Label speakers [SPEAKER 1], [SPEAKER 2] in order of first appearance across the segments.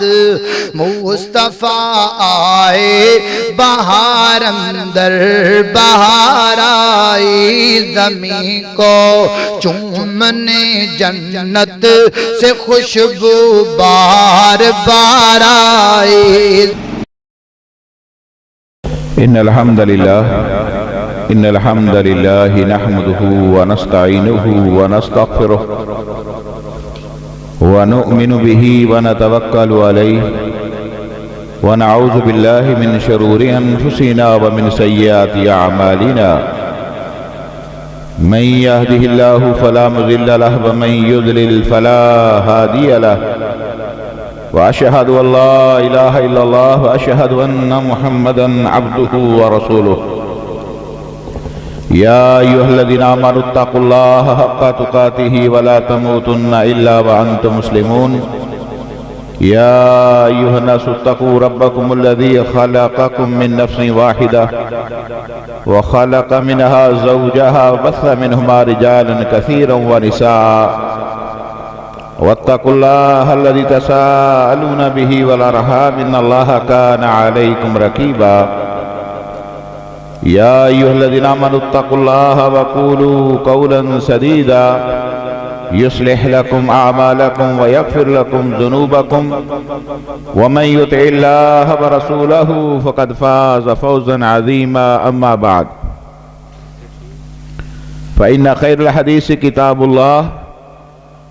[SPEAKER 1] بعد مصطفیٰ آئے بہار اندر بہار آئی زمین کو چومنے جنت سے خوشبو بار بار آئی
[SPEAKER 2] ان الحمد للہ نحمده ونستعینه ونستغفره ونؤمن به ونتوکل علیہ ونعوذ باللہ من شرور انفسنا ومن سیئات اعمالنا من يهده الله فلا مضل له ومن يضلل فلا هادي له واشهد ان لا اله الا الله واشهد ان محمدا عبده ورسوله يا ايها الذين امنوا اتقوا الله حق تقاته ولا تموتن الا وانتم مسلمون يا ايها الناس اتقوا ربكم الذي خلقكم من نفس واحده وخلق منها زوجها وبث منهما رجالا كثيرا ونساء واتقوا الله الذي تساءلون به والارحام ان الله كان عليكم رقيبا يا ايها الذين امنوا اتقوا الله وقولوا قولا سديدا يصلح لكم اعمالكم ويغفر لكم ذنوبكم ومن يطع الله ورسوله فقد فاز فوزا عظيما اما بعد فان خير الحديث كتاب الله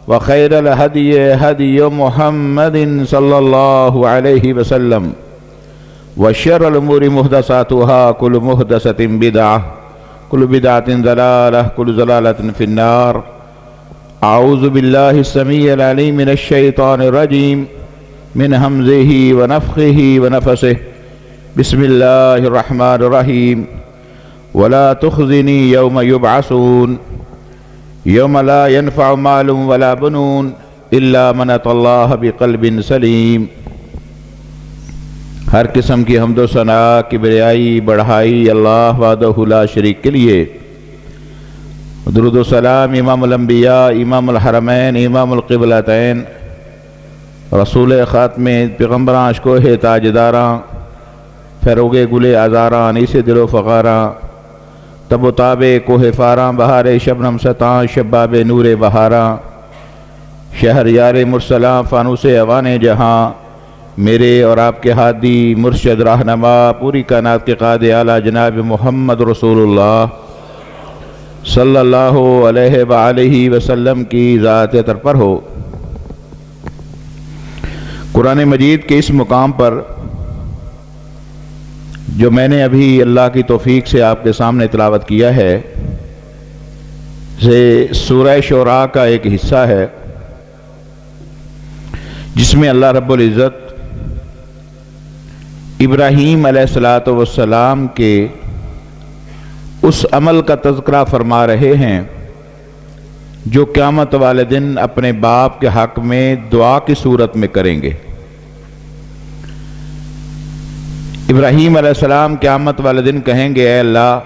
[SPEAKER 2] وخير الهدي هدي محمد صلى الله عليه وسلم وشر الأمور محدثاتها كل محدثة بدعة كل بدعة ضلالة كل ضلالة في النار أعوذ بالله السميع العليم من الشيطان الرجيم من همزه ونفخه ونفسه بسم الله الرحمن الرحيم ولا تخزني يوم يبعثون یوم لا ينفع مال ولا بنون الا من اتى اللہ بقلب سلیم۔ ہر قسم کی حمد و ثنا کبریائی بڑھائی اللہ وحدہ لا شریک کے لیے، درود و سلام امام الانبیاء امام الحرمین امام القبلتین رسول خاتم پیغمبراں اشکوہ تاجداراں فیروغ گل آزاراں انیس دل و فقاراں تب و تاب کوہ فاراں بہار شبنم ستاں شباب نور بہاراں شہر یار مرسلاں فانوس اوان جہاں میرے اور آپ کے ہادی مرشد رہنما پوری کائنات کے قائد اعلیٰ جناب محمد رسول اللہ صلی اللہ علیہ وآلہ وسلم کی ذات اطہر پر ہو۔ قرآن مجید کے اس مقام پر جو میں نے ابھی اللہ کی توفیق سے آپ کے سامنے تلاوت کیا ہے، یہ سورہ شعراء کا ایک حصہ ہے جس میں اللہ رب العزت ابراہیم علیہ السلام کے اس عمل کا تذکرہ فرما رہے ہیں جو قیامت والے دن اپنے باپ کے حق میں دعا کی صورت میں کریں گے۔ ابراہیم علیہ السلام قیامت والے دن کہیں گے، اے اللہ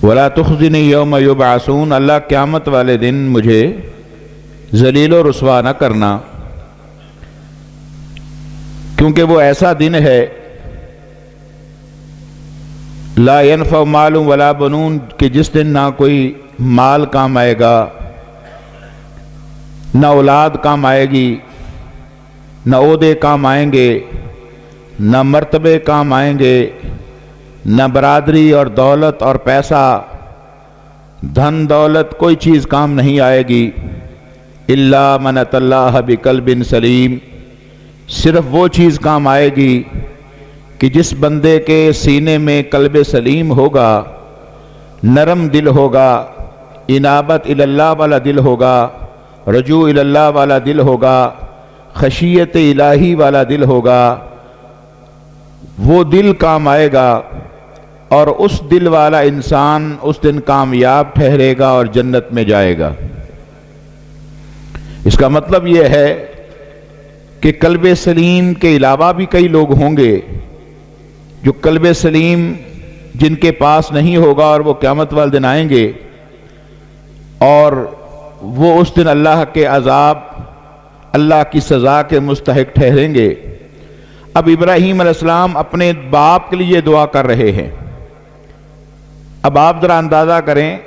[SPEAKER 2] وَلَا تُخْزِنِي يَوْمَ يُبْعَثُونَ، اللہ قیامت والے دن مجھے ذلیل و رسوا نہ کرنا، کیونکہ وہ ایسا دن ہے لا ينفع مال ولا بنون کہ جس دن نہ کوئی مال کام آئے گا، نہ اولاد کام آئے گی، نہ عہدے کام آئیں گے، نہ مرتبے کام آئیں گے، نہ برادری اور دولت اور پیسہ دھن دولت کوئی چیز کام نہیں آئے گی، الا من اتی اللہ بقلب سلیم، صرف وہ چیز کام آئے گی کہ جس بندے کے سینے میں قلب سلیم ہوگا، نرم دل ہوگا، انابت الی اللہ والا دل ہوگا، رجوع الی اللہ والا دل ہوگا، خشیت الہی والا دل ہوگا، وہ دل کام آئے گا اور اس دل والا انسان اس دن کامیاب ٹھہرے گا اور جنت میں جائے گا۔ اس کا مطلب یہ ہے کہ قلب سلیم کے علاوہ بھی کئی لوگ ہوں گے جو قلب سلیم جن کے پاس نہیں ہوگا اور وہ قیامت والے دن آئیں گے اور وہ اس دن اللہ کے عذاب اللہ کی سزا کے مستحق ٹھہریں گے۔ اب ابراہیم علیہ السلام اپنے باپ کے لیے دعا کر رہے ہیں۔ اب آپ ذرا اندازہ کریں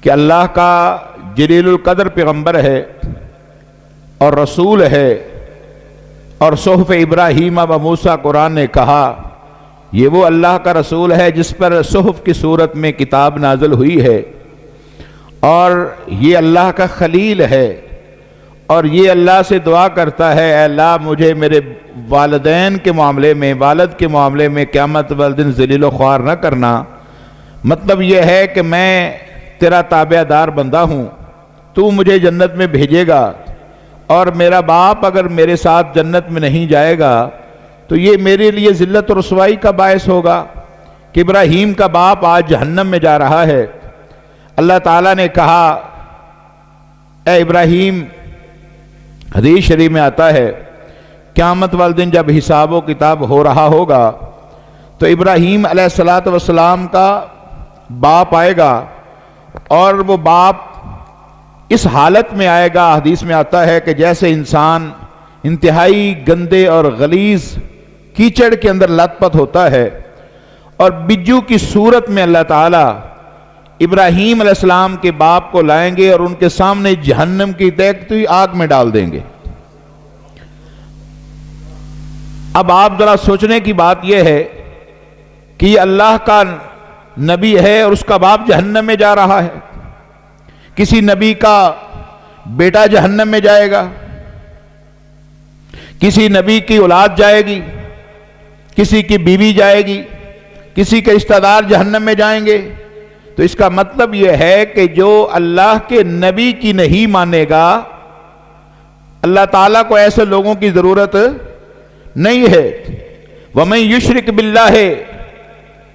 [SPEAKER 2] کہ اللہ کا جلیل القدر پیغمبر ہے اور رسول ہے، اور صحف ابراہیم و موسیٰ قرآن نے کہا یہ وہ اللہ کا رسول ہے جس پر صحف کی صورت میں کتاب نازل ہوئی ہے، اور یہ اللہ کا خلیل ہے، اور یہ اللہ سے دعا کرتا ہے اے اللہ مجھے میرے والدین کے معاملے میں، والد کے معاملے میں قیامت والدین ذلیل و خوار نہ کرنا۔ مطلب یہ ہے کہ میں تیرا تابع دار بندہ ہوں، تو مجھے جنت میں بھیجے گا، اور میرا باپ اگر میرے ساتھ جنت میں نہیں جائے گا تو یہ میرے لیے ذلت و رسوائی کا باعث ہوگا کہ ابراہیم کا باپ آج جہنم میں جا رہا ہے۔ اللہ تعالیٰ نے کہا اے ابراہیم، حدیث شریف میں آتا ہے قیامت والے دن جب حساب و کتاب ہو رہا ہوگا تو ابراہیم علیہ السلام کا باپ آئے گا، اور وہ باپ اس حالت میں آئے گا، حدیث میں آتا ہے کہ جیسے انسان انتہائی گندے اور غلیظ کیچڑ کے اندر لت پت ہوتا ہے، اور بجو کی صورت میں اللہ تعالیٰ ابراہیم علیہ السلام کے باپ کو لائیں گے اور ان کے سامنے جہنم کی دیکھتی ہوئی آگ میں ڈال دیں گے۔ اب آپ ذرا سوچنے کی بات یہ ہے کہ یہ اللہ کا نبی ہے اور اس کا باپ جہنم میں جا رہا ہے۔ کسی نبی کا بیٹا جہنم میں جائے گا، کسی نبی کی اولاد جائے گی، کسی کی بیوی جائے گی، کسی کے رشتہ دار جہنم میں جائیں گے۔ تو اس کا مطلب یہ ہے کہ جو اللہ کے نبی کی نہیں مانے گا، اللہ تعالیٰ کو ایسے لوگوں کی ضرورت نہیں ہے۔ وَمَن يُشْرِكْ بِاللَّهِ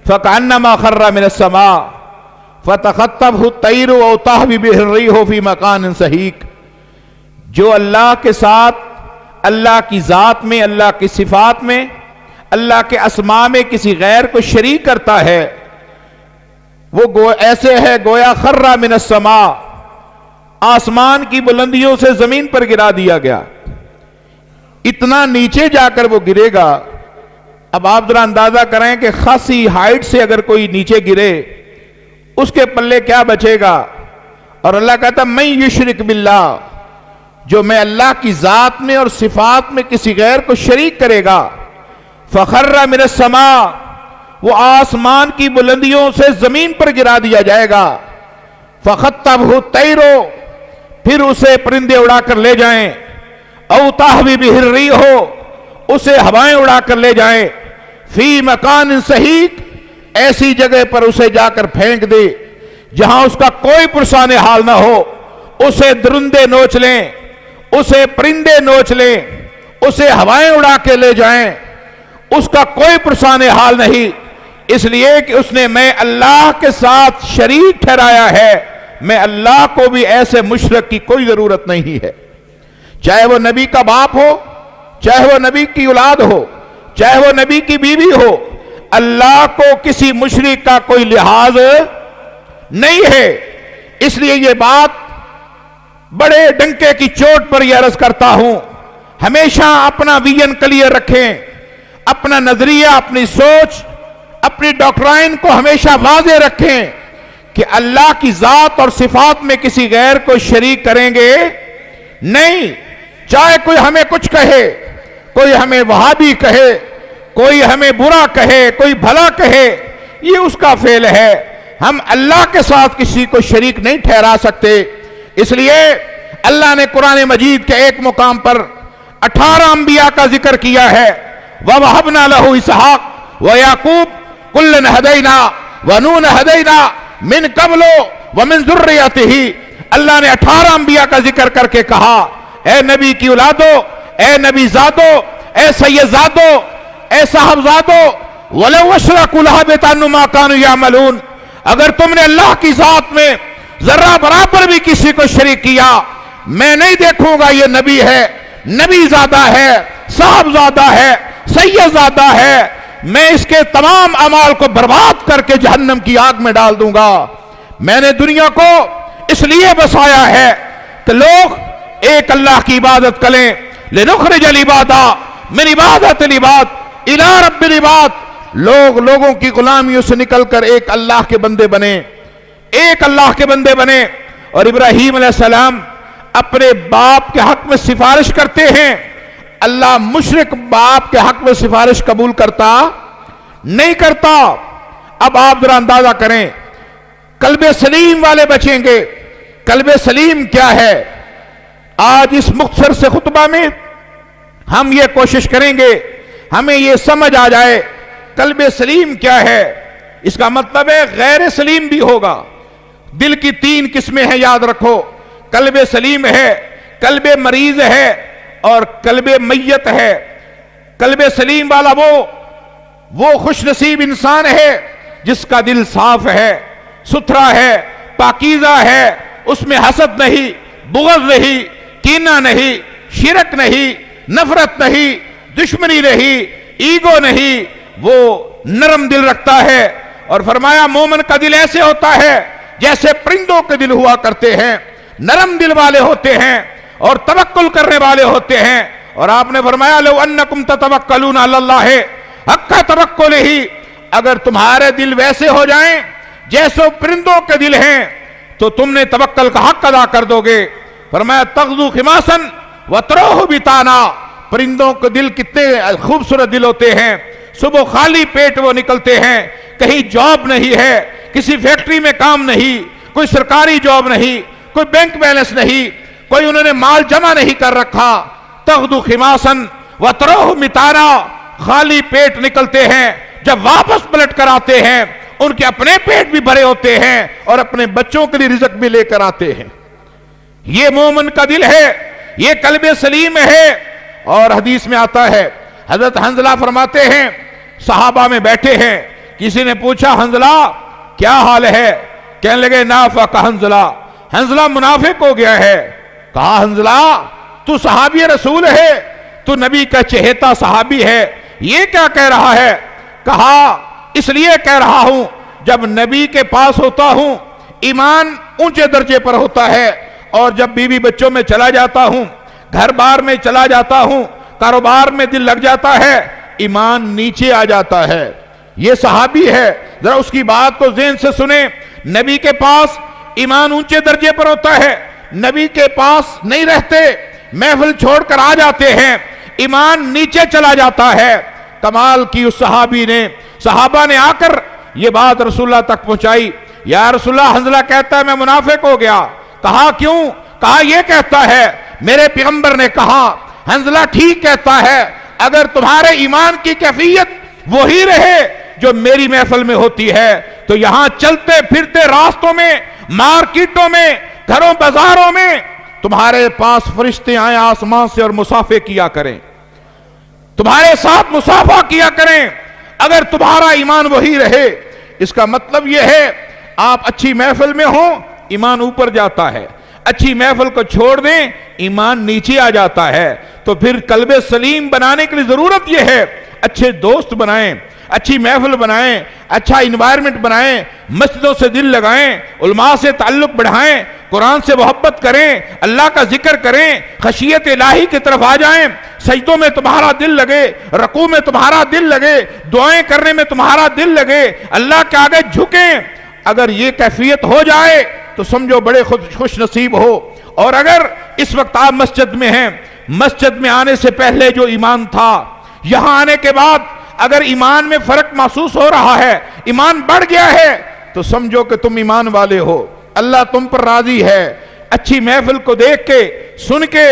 [SPEAKER 2] فَكَأَنَّمَا خَرَّ مِنَ السَّمَاءِ فَتَخَطَّفْهُ الطَّيْرُ أَوْ تَهْوِي بِهِ الرِّيحُ فِي مَكَانٍ سَحِيقٍ، جو اللہ کے ساتھ، اللہ کی ذات میں، اللہ کی صفات میں، اللہ کے اسماء میں کسی غیر کو شریک کرتا ہے، وہ ایسے ہے گویا خرّ من السماء، آسمان کی بلندیوں سے زمین پر گرا دیا گیا، اتنا نیچے جا کر وہ گرے گا۔ اب آپ ذرا اندازہ کریں کہ خاصی ہائٹ سے اگر کوئی نیچے گرے اس کے پلے کیا بچے گا۔ اور اللہ کہتا میں یشرک باللہ، جو میں اللہ کی ذات میں اور صفات میں کسی غیر کو شریک کرے گا، فخر من السماء، وہ آسمان کی بلندیوں سے زمین پر گرا دیا جائے گا، فخطفہ الطیر، پھر اسے پرندے اڑا کر لے جائیں، او تہوی بہ الریح، اسے ہوائیں اڑا کر لے جائیں، فی مکان سحیق، ایسی جگہ پر اسے جا کر پھینک دے جہاں اس کا کوئی پرسان حال نہ ہو، اسے درندے نوچ لیں، اسے پرندے نوچ لیں، اسے ہوائیں اڑا کے لے جائیں، اس کا کوئی پرسان حال نہیں، اس لیے کہ اس نے میں اللہ کے ساتھ شریک ٹھہرایا ہے۔ میں اللہ کو بھی ایسے مشرک کی کوئی ضرورت نہیں ہے، چاہے وہ نبی کا باپ ہو، چاہے وہ نبی کی اولاد ہو، چاہے وہ نبی کی بیوی ہو، اللہ کو کسی مشرک کا کوئی لحاظ نہیں ہے۔ اس لیے یہ بات بڑے ڈنکے کی چوٹ پر یہ عرض کرتا ہوں، ہمیشہ اپنا ویژن کلیئر رکھیں، اپنا نظریہ، اپنی سوچ، اپنی ڈاکٹرائن کو ہمیشہ واضح رکھیں کہ اللہ کی ذات اور صفات میں کسی غیر کو شریک کریں گے نہیں۔ چاہے کوئی ہمیں کچھ کہے، کوئی ہمیں وہابی کہے، کوئی ہمیں برا کہے، کوئی بھلا کہے، یہ اس کا فعل ہے، ہم اللہ کے ساتھ کسی کو شریک نہیں ٹھہرا سکتے۔ اس لیے اللہ نے قرآن مجید کے ایک مقام پر 18 انبیاء کا ذکر کیا ہے، وَوَهَبْنَا لَهُ إِسْحَاقَ وَيَعْقُوبَ كُلًّا هَدَيْنَا وَنُوحًا هَدَيْنَا مِن قَبْلُ وَمِن ذُرِّيَّتِهِ، اللہ نے 18 انبیاء کا ذکر کر کے کہا اے نبی کی اولادو، اے نبی زادو، اے سید زادو، اے صاحب زادو، وَلَوْ أَشْرَكُوا لَحَبِطَ عَنْهُم مَّا كَانُوا يَعْمَلُونَ، اگر تم نے اللہ کی ذات میں ذرہ برابر بھی کسی کو شریک کیا، میں نہیں دیکھوں گا یہ نبی ہے، نبی زادہ ہے، صاحب زادہ ہے، سید زادہ ہے، میں اس کے تمام اعمال کو برباد کر کے جہنم کی آگ میں ڈال دوں گا۔ میں نے دنیا کو اس لیے بسایا ہے کہ لوگ ایک اللہ کی عبادت کریں. لنخرج العباد من عبادت العباد الی رب العباد. لوگ لوگوں کی غلامیوں سے نکل کر ایک اللہ کے بندے بنے, ایک اللہ کے بندے بنے. اور ابراہیم علیہ السلام اپنے باپ کے حق میں سفارش کرتے ہیں. اللہ مشرک باپ کے حق میں سفارش قبول کرتا نہیں کرتا. اب آپ ذرا اندازہ کریں, قلب سلیم والے بچیں گے. قلب سلیم کیا ہے؟ آج اس مختصر سے خطبہ میں ہم یہ کوشش کریں گے ہمیں یہ سمجھ آ جائے قلب سلیم کیا ہے. اس کا مطلب ہے غیر سلیم بھی ہوگا. دل کی 3 قسمیں ہیں, یاد رکھو. قلب سلیم ہے, قلب مریض ہے, اور قلب میت ہے. قلب سلیم والا وہ خوش نصیب انسان ہے جس کا دل صاف ہے, ستھرا ہے, پاکیزہ ہے. اس میں حسد نہیں, بغض نہیں, کینہ نہیں, شرک نہیں, نفرت نہیں, دشمنی نہیں, ایگو نہیں. وہ نرم دل رکھتا ہے. اور فرمایا مومن کا دل ایسے ہوتا ہے جیسے پرندوں کے دل ہوا کرتے ہیں, نرم دل والے ہوتے ہیں اور توکل کرنے والے ہوتے ہیں. اور آپ نے فرمایا لو انکم تتوکلون علی اللہ حق توکلہ, اگر تمہارے دل ویسے ہو جائیں جیسے پرندوں کے دل ہیں تو تم نے توکل کا حق ادا کر دو گے. فرمایا تغدو خماسا وتروح بطانا. پرندوں کے دل کتنے خوبصورت دل ہوتے ہیں, صبح خالی پیٹ وہ نکلتے ہیں, کہیں جاب نہیں ہے, کسی فیکٹری میں کام نہیں, کوئی سرکاری جاب نہیں, کوئی بینک بیلنس نہیں, کوئی انہوں نے مال جمع نہیں کر رکھا. تغدو خماسا وتروح بطانا, خالی پیٹ نکلتے ہیں. جب واپس پلٹ کر آتے ہیں ان کے اپنے پیٹ بھی بھرے ہوتے ہیں اور اپنے بچوں کے لیے رزق بھی لے کر آتے ہیں. یہ مومن کا دل ہے, یہ قلب سلیم ہے. اور حدیث میں آتا ہے, حضرت حنظلہ فرماتے ہیں صحابہ میں بیٹھے ہیں, کسی نے پوچھا حنظلہ کیا حال ہے؟ کہنے لگے نافق حنظلہ, حنظلہ منافق ہو گیا ہے. کہا حنظلہ تو صحابی رسول ہے, تو نبی کا چہیتا صحابی ہے, یہ کیا کہہ رہا ہے؟ کہا اس لیے کہہ رہا ہوں جب نبی کے پاس ہوتا ہوں ایمان اونچے درجے پر ہوتا ہے, اور جب بیوی بچوں میں چلا جاتا ہوں, گھر بار میں چلا جاتا ہوں, کاروبار میں دل لگ جاتا ہے, ایمان نیچے آ جاتا ہے. یہ صحابی ہے, ذرا اس کی بات کو ذہن سے سنیں. نبی کے پاس ایمان اونچے درجے پر ہوتا ہے, نبی کے پاس نہیں رہتے, محفل چھوڑ کر آ جاتے ہیں, ایمان نیچے چلا جاتا ہے. کمال کی اس صحابی نے, صحابہ نے آ کر یہ بات رسول اللہ تک پہنچائی. یا رسول اللہ حنظلہ کہتا ہے میں منافق ہو گیا. کہا کیوں؟ کہا یہ کہتا ہے میرے پیغمبر نے کہا حنظلہ ٹھیک کہتا ہے, اگر تمہارے ایمان کی کیفیت وہی رہے جو میری محفل میں ہوتی ہے تو یہاں چلتے پھرتے راستوں میں, مارکیٹوں میں, گھروں بازاروں میں تمہارے پاس فرشتے آئیں آسمان سے اور مصافحہ کیا کریں, تمہارے ساتھ مصافحہ کیا کریں, اگر تمہارا ایمان وہی رہے. اس کا مطلب یہ ہے آپ اچھی محفل میں ہوں ایمان اوپر جاتا ہے, اچھی محفل کو چھوڑ دیں ایمان نیچے آ جاتا ہے. تو پھر قلب سلیم بنانے کے لیے ضرورت یہ ہے اچھے دوست بنائیں, اچھی محفل بنائیں, اچھا انوائرمنٹ بنائیں, مسجدوں سے دل لگائیں, علماء سے تعلق بڑھائیں, قرآن سے محبت کریں, اللہ کا ذکر کریں, خشیت الہی کی طرف آ جائیں, سجدوں میں تمہارا دل لگے, رکوع میں تمہارا دل لگے, دعائیں کرنے میں تمہارا دل لگے, اللہ کے آگے جھکیں. اگر یہ کیفیت ہو جائے تو سمجھو بڑے خوش نصیب ہو. اور اگر اس وقت آپ مسجد میں ہیں, مسجد میں آنے سے پہلے جو ایمان تھا, یہاں آنے کے بعد اگر ایمان میں فرق محسوس ہو رہا ہے, ایمان بڑھ گیا ہے, تو سمجھو کہ تم ایمان والے ہو, اللہ تم پر راضی ہے. اچھی محفل کو دیکھ کے سن کے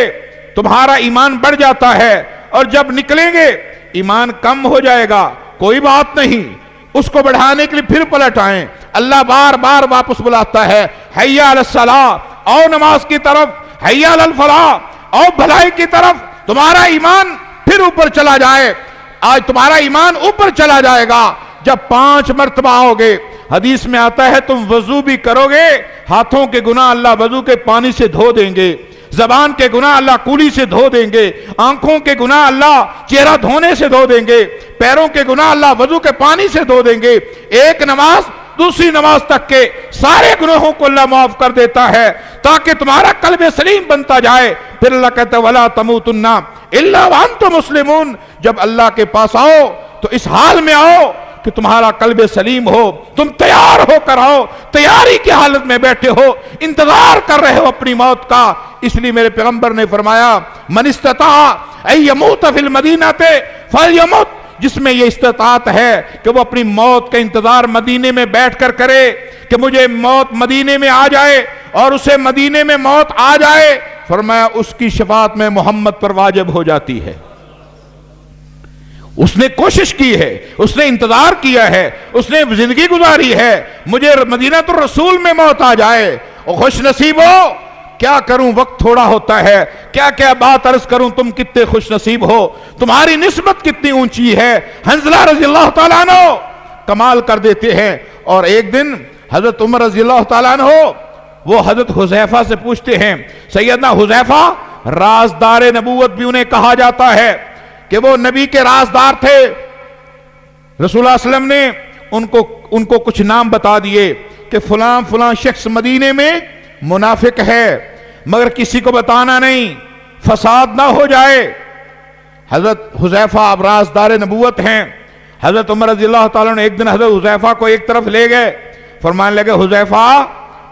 [SPEAKER 2] تمہارا ایمان بڑھ جاتا ہے, اور جب نکلیں گے ایمان کم ہو جائے گا, کوئی بات نہیں, اس کو بڑھانے کے لیے پھر پلٹ آئیں. اللہ بار بار واپس بلاتا ہے, حی علی الصلاۃ, آؤ نماز کی طرف, حی علی الفلاح, آؤ بھلائی کی طرف. تمہارا ایمان پھر اوپر چلا جائے. آج تمہارا ایمان اوپر چلا جائے گا جب 5 مرتبہ آؤ گے. حدیث میں آتا ہے تم وضو بھی کرو گے, ہاتھوں کے گناہ اللہ وضو کے پانی سے دھو دیں گے, زبان کے گناہ اللہ کولی سے دھو دیں گے, آنکھوں کے گناہ اللہ چہرہ دھونے سے دھو دیں گے, پیروں کے گناہ اللہ وضو کے پانی سے دھو دیں گے. ایک نماز دوسری نماز تک کے سارے گناہوں کو اللہ معاف کر دیتا ہے تاکہ تمہارا قلب سلیم بنتا جائے. پھر اللہ کہتا ہے وَلَا تَمُوتُنَّ إِلَّا وَأَنْتُمْ مُسْلِمُونَ. جب اللہ کے پاس آؤ تو اس حال میں آؤ کہ تمہارا قلب سلیم ہو, تم تیار ہو کر آؤ, تیاری کی حالت میں بیٹھے ہو, انتظار کر رہے ہو اپنی موت کا. اس لیے میرے پیغمبر نے فرمایا من استطاع ان یموت فی المدینہ فلیمت. جس میں یہ استطاعت ہے کہ وہ اپنی موت کا انتظار مدینے میں بیٹھ کر کرے کہ مجھے موت مدینے میں آ جائے اور اسے مدینے میں موت آ جائے, فرمایا اس کی شفاعت میں محمد پر واجب ہو جاتی ہے. اس نے کوشش کی ہے, اس نے انتظار کیا ہے, اس نے زندگی گزاری ہے, مجھے مدینہ الرسول میں موت آ جائے. اور خوش نصیب ہو, کیا کروں وقت تھوڑا ہوتا ہے, کیا کیا بات عرض کروں, تم کتنے خوش نصیب ہو, تمہاری نسبت کتنی اونچی ہے. حنظلہ رضی اللہ تعالیٰ عنہ کمال کر دیتے ہیں. اور ایک دن حضرت عمر رضی اللہ تعالیٰ عنہ وہ حضرت حذیفہ سے پوچھتے ہیں. سیدنا حذیفہ رازدار نبوت بھی انہیں کہا جاتا ہے کہ وہ نبی کے رازدار تھے. رسول اللہ علیہ وسلم نے ان کو کچھ نام بتا دیے کہ فلاں فلاں شخص مدینے میں منافق ہے, مگر کسی کو بتانا نہیں, فساد نہ ہو جائے. حضرت حذیفہ اب رازدار نبوت ہیں. حضرت عمر رضی اللہ تعالیٰ نے ایک دن حضرت حذیفہ کو ایک طرف لے گئے, فرمانے لگے حذیفہ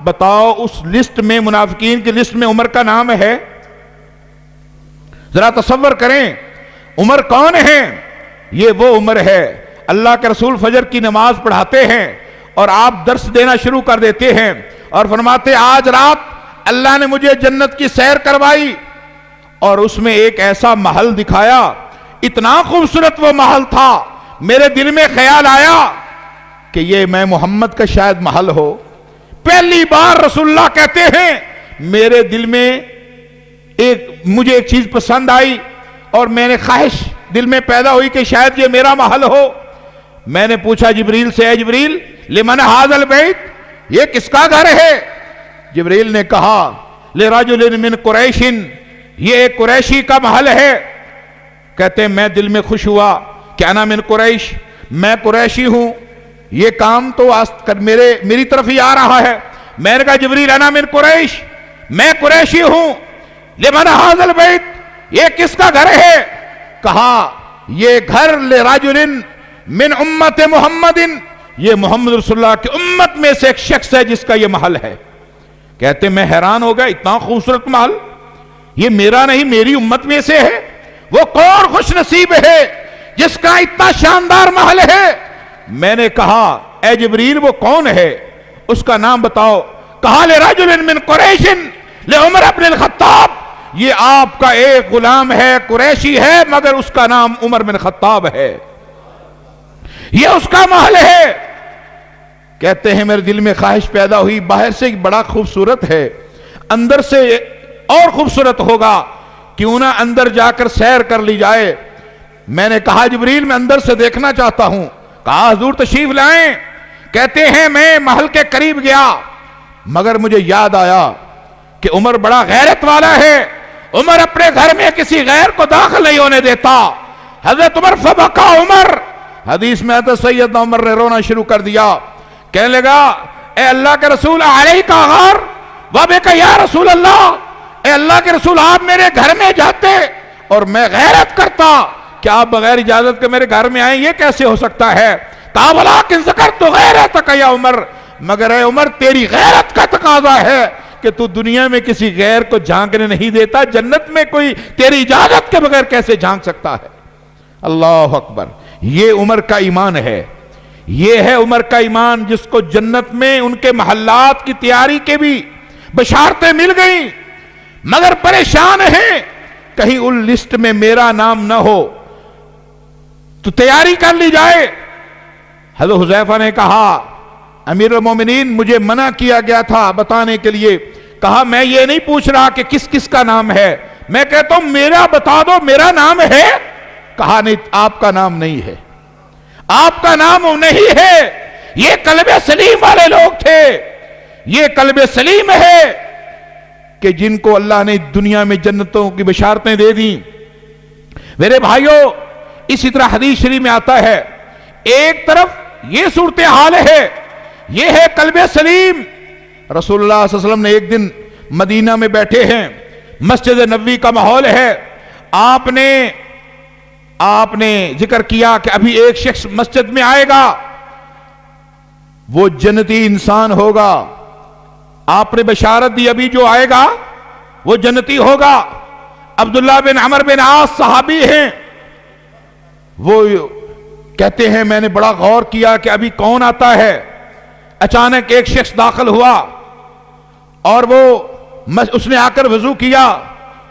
[SPEAKER 2] بتاؤ اس لسٹ میں, منافقین کی لسٹ میں عمر کا نام ہے؟ ذرا تصور کریں عمر کون ہیں. یہ وہ عمر ہے اللہ کے رسول فجر کی نماز پڑھاتے ہیں اور آپ درس دینا شروع کر دیتے ہیں اور فرماتے آج رات اللہ نے مجھے جنت کی سیر کروائی اور اس میں ایک ایسا محل دکھایا, اتنا خوبصورت وہ محل تھا, میرے دل میں خیال آیا کہ یہ میں محمد کا شاید محل ہو. پہلی بار رسول اللہ کہتے ہیں میرے دل میں مجھے ایک چیز پسند آئی اور میں نے خواہش دل میں پیدا ہوئی کہ شاید یہ میرا محل ہو. میں نے پوچھا جبریل سے, اے جبریل لمن ھذا البیت, یہ کس کا گھر ہے؟ جبریل نے کہا لرجل من قریش, یہ ایک قریشی کا محل ہے. کہتے ہیں میں دل میں خوش ہوا کہ انا من قریش, میں قریشی ہوں, یہ کام تو میری طرف ہی آ رہا ہے. میں نے کہا جبریل انا من قریش, میں قریشی ہوں, لمن ھذا البیت, یہ کس کا گھر ہے؟ کہا یہ گھر لرجل من امت محمد, یہ محمد رسول اللہ کی امت میں سے ایک شخص ہے جس کا یہ محل ہے. کہتے میں حیران ہو گیا, اتنا خوبصورت محل یہ میرا نہیں میری امت میں سے ہے. وہ کون خوش نصیب ہے جس کا اتنا شاندار محل ہے؟ میں نے کہا اے جبریل وہ کون ہے, اس کا نام بتاؤ. کہا لرجل من قریش لعمر بن الخطاب, یہ آپ کا ایک غلام ہے, قریشی ہے مگر اس کا نام عمر بن خطاب ہے, یہ اس کا محل ہے. کہتے ہیں میرے دل میں خواہش پیدا ہوئی, باہر سے بڑا خوبصورت ہے, اندر سے اور خوبصورت ہوگا, کیوں نہ اندر جا کر سیر کر لی جائے. میں نے کہا جبریل میں اندر سے دیکھنا چاہتا ہوں. کہا حضور تشریف لائیں. کہتے ہیں میں محل کے قریب گیا مگر مجھے یاد آیا کہ عمر بڑا غیرت والا ہے, عمر اپنے گھر میں کسی غیر کو داخل نہیں ہونے دیتا. حضرت عمر فبکا عمر, حدیث میں حضرت سیدنا عمر نے رونا شروع کر دیا. کہنے لگا اے اللہ کے رسول علیک غار وبک یا رسول اللہ, اے اللہ کے رسول آپ میرے گھر میں جاتے اور میں غیرت کرتا, کیا آپ بغیر اجازت کے میرے گھر میں آئیں, یہ کیسے ہو سکتا ہے؟ کہا ولیکن ذکرت غیرتک یا عمر, مگر اے عمر تیری غیرت کا تقاضا ہے کہ تو دنیا میں کسی غیر کو جھانکنے نہیں دیتا, جنت میں کوئی تیری اجازت کے بغیر کیسے جھانک سکتا ہے؟ اللہ اکبر. یہ عمر کا ایمان ہے, یہ ہے عمر کا ایمان جس کو جنت میں ان کے محلات کی تیاری کے بھی بشارتیں مل گئیں, مگر پریشان ہیں کہیں ان لسٹ میں میرا نام نہ ہو, تو تیاری کر لی جائے. حضرت حذیفہ نے کہا امیر المومنین مجھے منع کیا گیا تھا بتانے کے لیے. کہا میں یہ نہیں پوچھ رہا کہ کس کس کا نام ہے, میں کہتا ہوں میرا بتا دو میرا نام ہے. کہا نہیں آپ کا نام نہیں ہے, آپ کا نام نہیں ہے. یہ قلب سلیم والے لوگ تھے, یہ قلب سلیم ہے کہ جن کو اللہ نے دنیا میں جنتوں کی بشارتیں دے دیں. میرے بھائیوں اسی طرح حدیث شریف میں آتا ہے, ایک طرف یہ صورتحال ہے یہ ہے قلب سلیم۔ رسول اللہ صلی اللہ علیہ وسلم نے ایک دن مدینہ میں بیٹھے ہیں، مسجد نبوی کا ماحول ہے، آپ نے ذکر کیا کہ ابھی ایک شخص مسجد میں آئے گا، وہ جنتی انسان ہوگا۔ آپ نے بشارت دی ابھی جو آئے گا وہ جنتی ہوگا۔ عبداللہ بن عمر بن عاص صحابی ہیں، وہ کہتے ہیں میں نے بڑا غور کیا کہ ابھی کون آتا ہے۔ اچانک ایک شخص داخل ہوا اور اس نے آ کر وضو کیا،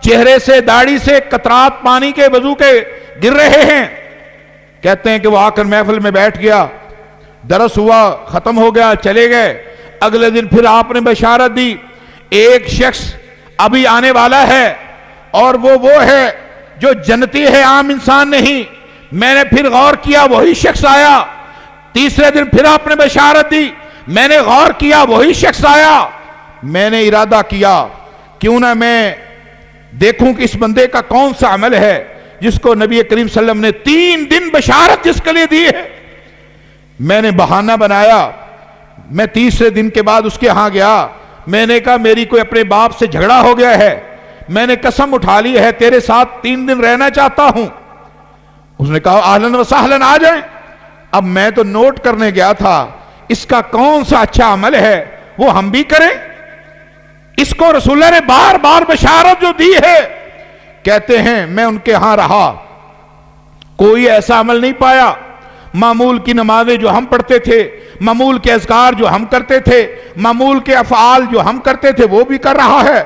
[SPEAKER 2] چہرے سے داڑھی سے قطرات پانی کے وضو کے گر رہے ہیں۔ کہتے ہیں کہ وہ آ کر محفل میں بیٹھ گیا، درس ہوا، ختم ہو گیا، چلے گئے۔ اگلے دن پھر آپ نے بشارت دی ایک شخص ابھی آنے والا ہے اور وہ ہے جو جنتی ہے، عام انسان نہیں۔ میں نے پھر غور کیا، وہی شخص آیا۔ تیسرے دن پھر آپ نے بشارت دی، میں نے غور کیا، وہی شخص آیا۔ میں نے ارادہ کیا کیوں نہ میں دیکھوں کہ اس بندے کا کون سا عمل ہے جس کو نبی کریم صلی اللہ علیہ وسلم نے 3 دن بشارت جس کے لیے دی ہے۔ میں نے بہانہ بنایا، میں تیسرے دن کے بعد اس کے ہاں گیا۔ میں نے کہا میری کوئی اپنے باپ سے جھگڑا ہو گیا ہے، میں نے قسم اٹھا لی ہے تیرے ساتھ 3 دن رہنا چاہتا ہوں۔ اس نے کہا اہلاً و سہلاً آ جائیں۔ اب میں تو نوٹ کرنے گیا تھا اس کا کون سا اچھا عمل ہے وہ ہم بھی کریں۔ اس کو رسول اللہ نے بار بار بشارت جو دی ہے، کہتے ہیں میں ان کے ہاں رہا، کوئی ایسا عمل نہیں پایا۔ معمول کی نمازیں جو ہم پڑھتے تھے، معمول کے اذکار جو ہم کرتے تھے، معمول کے افعال جو ہم کرتے تھے وہ بھی کر رہا ہے۔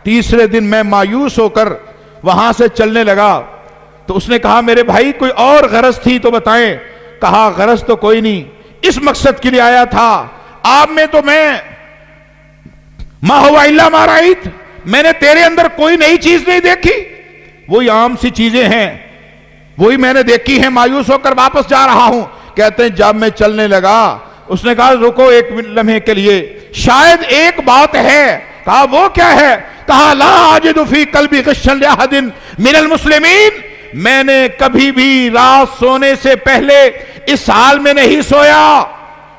[SPEAKER 2] تیسرے دن میں مایوس ہو کر وہاں سے چلنے لگا تو اس نے کہا میرے بھائی کوئی اور غرض تھی تو بتائیں۔ کہا غرض تو کوئی نہیں، اس مقصد کے لیے آیا تھا، آپ میں تو میں ما ہوا الا ما رأیت، میں نے تیرے اندر کوئی نئی چیز نہیں دیکھی، وہی عام سی چیزیں ہیں وہی میں نے دیکھی ہیں، مایوس ہو کر واپس جا رہا ہوں۔ کہتے ہیں جب میں چلنے لگا اس نے کہا رکو ایک لمحے کے لیے، شاید ایک بات ہے۔ کہا وہ کیا ہے؟ کہا لا اجد فی قلبی غشا لاحد من المسلمین، میں نے کبھی بھی رات سونے سے پہلے اس حال میں نہیں سویا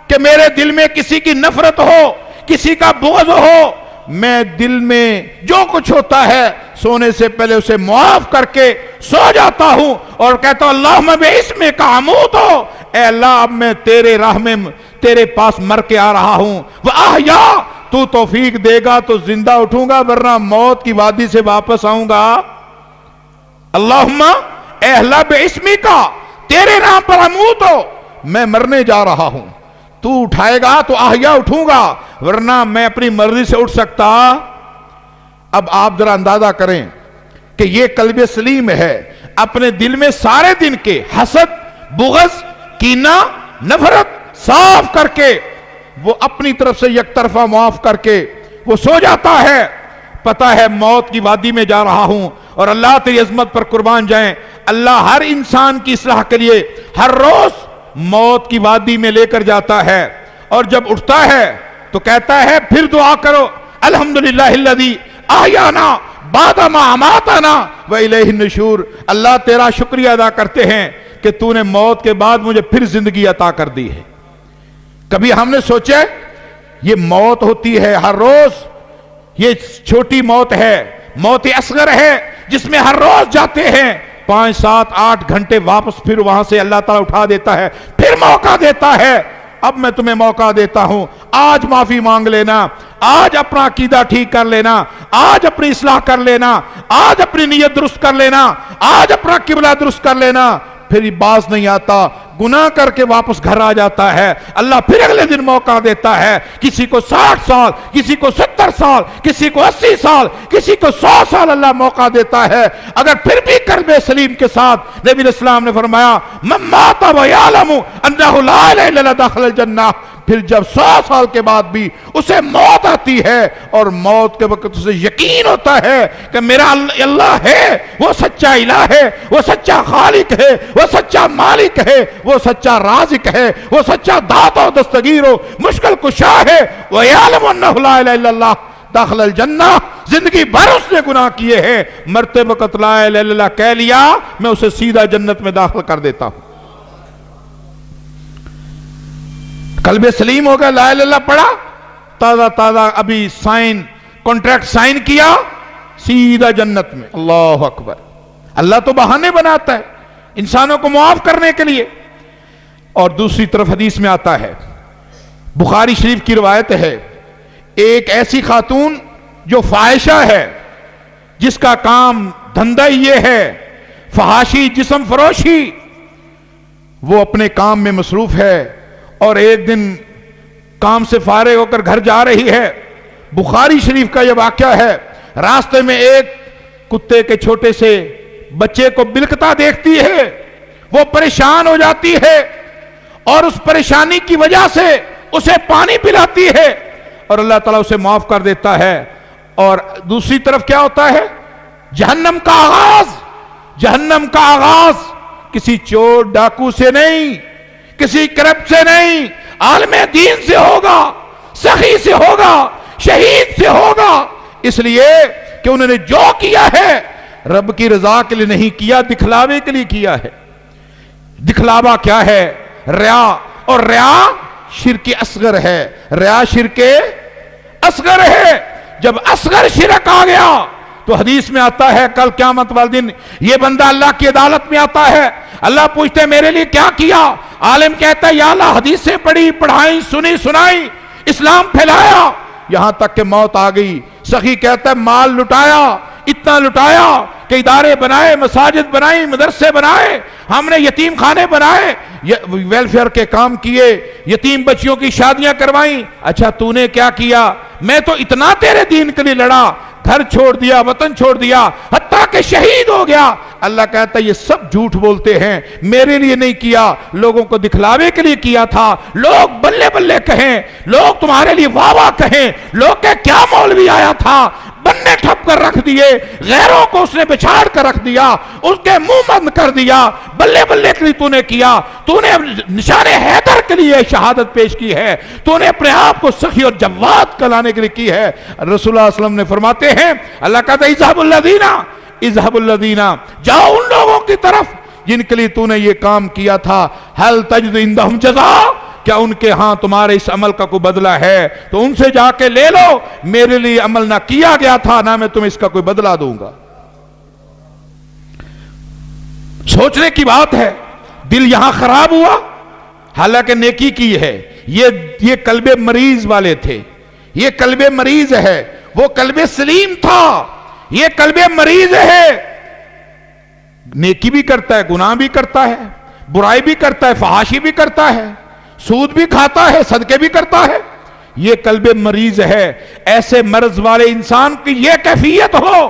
[SPEAKER 2] کہ میرے دل میں کسی کی نفرت ہو، کسی کا بغض ہو۔ میں دل میں جو کچھ ہوتا ہے سونے سے پہلے اسے معاف کر کے سو جاتا ہوں اور کہتا ہوں اللہم باسمک اموت، اے اللہ اب میں تیرے راہ میں تیرے پاس مر کے آ رہا ہوں، واحیا، تو توفیق دے گا تو زندہ اٹھوں گا ورنہ موت کی وادی سے واپس آؤں گا۔ اللہم اے اللہ باسمک، تیرے نام پر اموت، میں مرنے جا رہا ہوں، تو اٹھائے گا تو احیا اٹھوں گا ورنہ میں اپنی مرضی سے اٹھ سکتا۔ اب آپ ذرا اندازہ کریں کہ یہ قلب سلیم ہے، اپنے دل میں سارے دن کے حسد، بغض، کینہ، نفرت صاف کر کے وہ اپنی طرف سے یک طرفہ معاف کر کے وہ سو جاتا ہے، پتا ہے موت کی وادی میں جا رہا ہوں۔ اور اللہ تیری عظمت پر قربان جائیں، اللہ ہر انسان کی اصلاح کے لیے ہر روز موت کی وادی میں لے کر جاتا ہے، اور جب اٹھتا ہے تو کہتا ہے پھر دعا کرو الحمدللہ الذی احیانا بعد ما اماتنا والیہ النشور، اللہ تیرا شکریہ ادا کرتے ہیں کہ تو نے موت کے بعد مجھے پھر زندگی عطا کر دی ہے۔ کبھی ہم نے سوچا یہ موت ہوتی ہے ہر روز، یہ چھوٹی موت ہے، موت اصغر ہے جس میں ہر روز جاتے ہیں 5 7 8 گھنٹے، واپس پھر وہاں سے اللہ تعالیٰ اٹھا دیتا ہے، پھر موقع دیتا ہے۔ اب میں تمہیں موقع دیتا ہوں، آج معافی مانگ لینا، آج اپنا عقیدہ ٹھیک کر لینا، آج اپنی اصلاح کر لینا، آج اپنی نیت درست کر لینا، آج اپنا قبلہ درست کر لینا، پھر باز نہیں آتا، گناہ کر کے واپس گھر آ جاتا ہے۔ اللہ پھر اگلے دن موقع دیتا ہے، کسی کو 60 سال، کسی کو 70 سال، کسی کو 80 سال، کسی کو 100 سال اللہ موقع دیتا ہے۔ اگر پھر بھی قلب سلیم کے ساتھ نبی علیہ السلام نے فرمایا من مات ویعلم انہ لا الہ الا اللہ دخل الجنہ، پھر جب 100 سال کے بعد بھی اسے موت آتی ہے اور موت کے وقت اسے یقین ہوتا ہے کہ میرا اللہ ہے، وہ سچا الہ ہے، وہ سچا خالق ہے، وہ سچا مالک ہے، وہ سچا رازق ہے، وہ سچا داتا و دستگیر و مشکل کشا ہے، وَيَعْلَمُ أَنَّهُ لَا إِلَهَ إِلَّا اللَّهُ داخل الجنہ، زندگی بھر اس نے گناہ کیے ہیں، مرتے وقت لا الہ الا اللہ کہہ لیا، میں اسے سیدھا جنت میں داخل کر دیتا ہوں۔ قلب سلیم ہو گیا، لا الہ الا اللہ پڑھا، تازہ تازہ ابھی کانٹریکٹ سائن کیا، سیدھا جنت میں۔ اللہ اکبر۔ اللہ تو بہانے بناتا ہے انسانوں کو معاف کرنے کے لیے۔ اور دوسری طرف حدیث میں آتا ہے، بخاری شریف کی روایت ہے، ایک ایسی خاتون جو فاحشہ ہے، جس کا کام دھندہ یہ ہے فحاشی، جسم فروشی، وہ اپنے کام میں مصروف ہے، اور ایک دن کام سے فارغ ہو کر گھر جا رہی ہے۔ بخاری شریف کا یہ واقعہ ہے، راستے میں ایک کتے کے چھوٹے سے بچے کو بلکتا دیکھتی ہے، وہ پریشان ہو جاتی ہے، اور اس پریشانی کی وجہ سے اسے پانی پلاتی ہے، اور اللہ تعالیٰ اسے معاف کر دیتا ہے۔ اور دوسری طرف کیا ہوتا ہے؟ جہنم کا آغاز کسی چور ڈاکو سے نہیں، کسی کرپٹ سے نہیں، عالم دین سے ہوگا، سخی سے ہوگا، شہید سے ہوگا، اس لیے کہ انہوں نے جو کیا ہے رب کی رضا کے لیے نہیں کیا، دکھلاوے کے لیے کیا ہے۔ دکھلاوا کیا ہے؟ ریا، اور ریا شرک اصغر ہے، ریا شرک اصغر ہے۔ جب اصغر شرک آ گیا تو حدیث میں آتا ہے کل قیامت والے دن یہ بندہ اللہ کی عدالت میں آتا ہے، اللہ پوچھتے ہیں میرے لیے کیا کیا؟ عالم کہتا ہے یا اللہ حدیثیں پڑھی، پڑھائی، سنی، سنائی، اسلام پھیلایا، یہاں تک کہ موت آ گئی۔ سخی کہتا ہے مال لٹایا، اتنا لٹایا کہ ادارے بنائے، مساجد بنائی، مدرسے بنائے، ہم نے یتیم خانے بنائے، ویلفیئر کے کام کیے، یتیم بچیوں کی شادیاں کروائیں۔ اچھا تو نے کیا کیا؟ میں تو اتنا تیرے دین کے لیے لڑا، گھر چھوڑ دیا، وطن چھوڑ دیا، حتیٰ کہ شہید ہو گیا۔ اللہ کہتا ہے یہ سب جھوٹ بولتے ہیں، میرے لیے نہیں کیا، لوگوں کو دکھلاوے کے لیے کیا تھا، لوگ بلے بلے کہیں، لوگ تمہارے لیے واہ واہ کہیں، لوگ کہ کیا مولوی آیا تھا، بننے ٹھپ کر رکھ دیے، غیروں کو اس نے بچھاڑ کر رکھ دیا، اس کے منہ بند کر دیا، بلے بلے کے لیے تو نے کیا، تو نے نشان حیدر کے لیے شہادت پیش کی ہے، تو نے اپنے آپ کو سخی اور جواد کلانے کے لیے کی ہے۔ رسول اللہ صلی اللہ علیہ وسلم نے فرماتے ہیں، اللہ کہتا ہے اذهب الذین، جاؤ ان لوگوں کی طرف جن کے لیے تو نے یہ کام کیا تھا، هل تجد عندهم جزاء، کیا ان کے ہاں تمہارے اس عمل کا کوئی بدلہ ہے؟ تو ان سے جا کے لے لو، میرے لیے عمل نہ کیا گیا تھا، نہ میں تمہیں اس کا کوئی بدلہ دوں گا۔ سوچنے کی بات ہے، دل یہاں خراب ہوا، حالانکہ نیکی کی ہے۔ یہ قلب مریض والے تھے، یہ قلب مریض ہے، وہ قلب سلیم تھا، یہ قلب مریض ہے، نیکی بھی کرتا ہے، گناہ بھی کرتا ہے، برائی بھی کرتا ہے، فحاشی بھی کرتا ہے، سود بھی کھاتا ہے، صدقے بھی کرتا ہے، یہ قلب مریض ہے۔ ایسے مرض والے انسان کی یہ کیفیت ہو،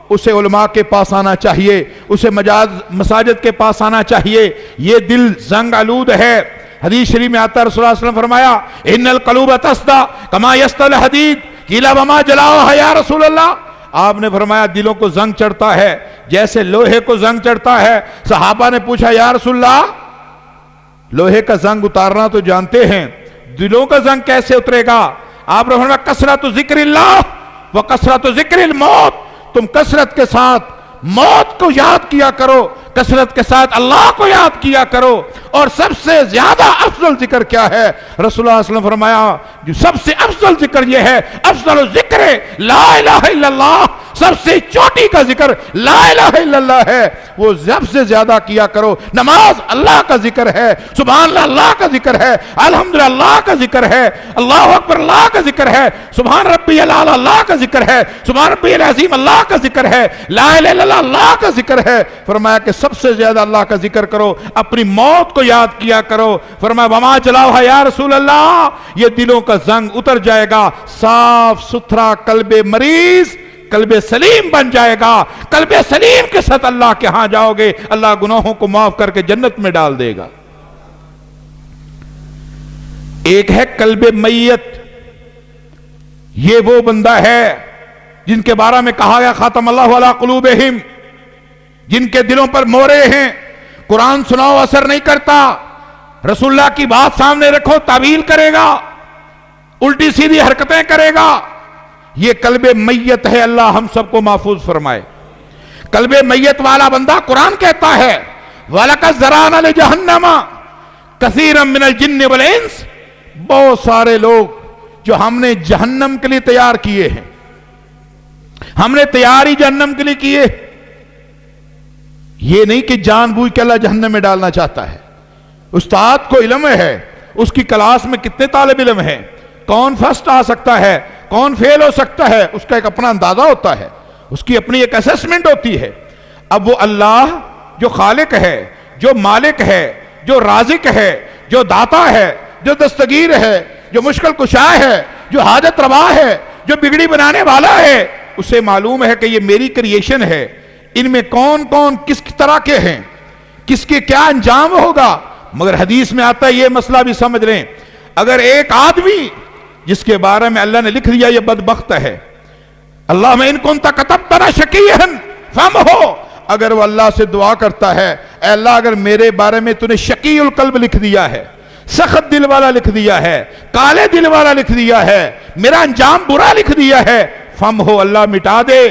[SPEAKER 2] اسے علماء کے پاس آنا چاہیے، اسے مساجد کے پاس آنا چاہیے۔ یہ دل زنگ آلود ہے۔ حدیث شریف میں آتا ہے، رسول اللہ صلی اللہ علیہ وسلم فرمایا ان القلوب تسدا کما یسطا الحدید، قیل وما جلاؤھا یا رسول اللہ، آپ نے فرمایا دلوں کو زنگ چڑھتا ہے جیسے لوہے کو زنگ چڑھتا ہے۔ صحابہ نے پوچھا یا رسول اللہ، لوہے کا زنگ اتارنا تو جانتے ہیں، دلوں کا زنگ کیسے اترے گا؟ آپ نے فرمایا کثرت ذکر اللہ و کثرت ذکر الموت، تم کثرت کے ساتھ موت کو یاد کیا کرو، کثرت کے ساتھ اللہ کو یاد کیا کرو۔ اور سب سے زیادہ افضل ذکر کیا ہے؟ رسول اللہ صلی اللہ علیہ وسلم فرمایا جو سب سے افضل ذکر یہ ہے، افضل ذکر لا الہ الا اللہ، سب سے چوٹی کا ذکر لا الہ الا اللہ ہے، وہ سب سے زیادہ کیا کرو۔ نماز اللہ کا ذکر ہے، سبحان اللہ اللہ کا ذکر ہے، الحمدللہ اللہ کا ذکر ہے، اللہ اکبر اللہ کا ذکر ہے، سبحان ربی الاعلی اللہ کا ذکر ہے، سبحان ربی العظیم اللہ کا ذکر ہے، لا الہ الا اللہ اللہ کا ذکر ہے۔ فرمایا کہ سب سے زیادہ اللہ کا ذکر کرو، اپنی موت کو یاد کیا کرو۔ فرمایا وما جلاؤھا یا رسول اللہ، یہ دلوں کا زنگ اتر جائے گا، صاف ستھرا قلب مریض قلب سلیم بن جائے گا۔ قلب سلیم کے ساتھ اللہ کے ہاں جاؤ گے، اللہ گناہوں کو معاف کر کے جنت میں ڈال دے گا۔ ایک ہے قلب میت، یہ وہ بندہ ہے جن کے بارے میں کہا گیا خاتم اللہ علی قلوبہم، جن کے دلوں پر مورے ہیں، قرآن سناؤ اثر نہیں کرتا، رسول اللہ کی بات سامنے رکھو تعویل کرے گا، الٹی سیدھی حرکتیں کرے گا، یہ قلب میت ہے۔ اللہ ہم سب کو محفوظ فرمائے۔ قلب میت والا بندہ قرآن کہتا ہے وَلَقَدْ ذَرَأْنَا لِجَهَنَّمَ كَثِيرًا مِنَ الْجِنِّ وَالْإِنسِ، بہت سارے لوگ جو ہم نے جہنم کے لیے تیار کیے ہیں، ہم نے تیاری جہنم کے لیے کیے، یہ نہیں کہ جان بوجھ کے اللہ جہنم میں ڈالنا چاہتا ہے۔ استاد کو علم ہے اس کی کلاس میں کتنے طالب علم ہیں، کون فرسٹ آ سکتا ہے، کون فیل ہو سکتا ہے، اس کا ایک اپنا اندازہ ہوتا ہے، اس کی اپنی ایک اسیسمنٹ ہوتی ہے۔ اب وہ اللہ جو خالق ہے، جو مالک ہے، جو رازق ہے، جو داتا ہے، جو دستگیر ہے، جو مشکل کشا ہے، جو حاجت روا ہے، جو بگڑی بنانے والا ہے، اسے معلوم ہے کہ یہ میری کریشن ہے، ان میں کون کون کس طرح کے ہیں، کس کے کیا انجام ہوگا۔ مگر حدیث میں آتا ہے، یہ مسئلہ بھی سمجھ لیں، اگر ایک آدمی جس کے بارے میں اللہ نے لکھ دیا یہ بدبخت ہے، اللہ میں ان کنت کتبتنا شقیًا فمحو، اگر وہ اللہ سے دعا کرتا ہے، اے اللہ اگر میرے بارے میں تو نے شقی القلب لکھ دیا ہے، سخت دل والا لکھ دیا ہے، کالے دل والا لکھ دیا ہے، میرا انجام برا لکھ دیا ہے، فمحو، اللہ مٹا دے۔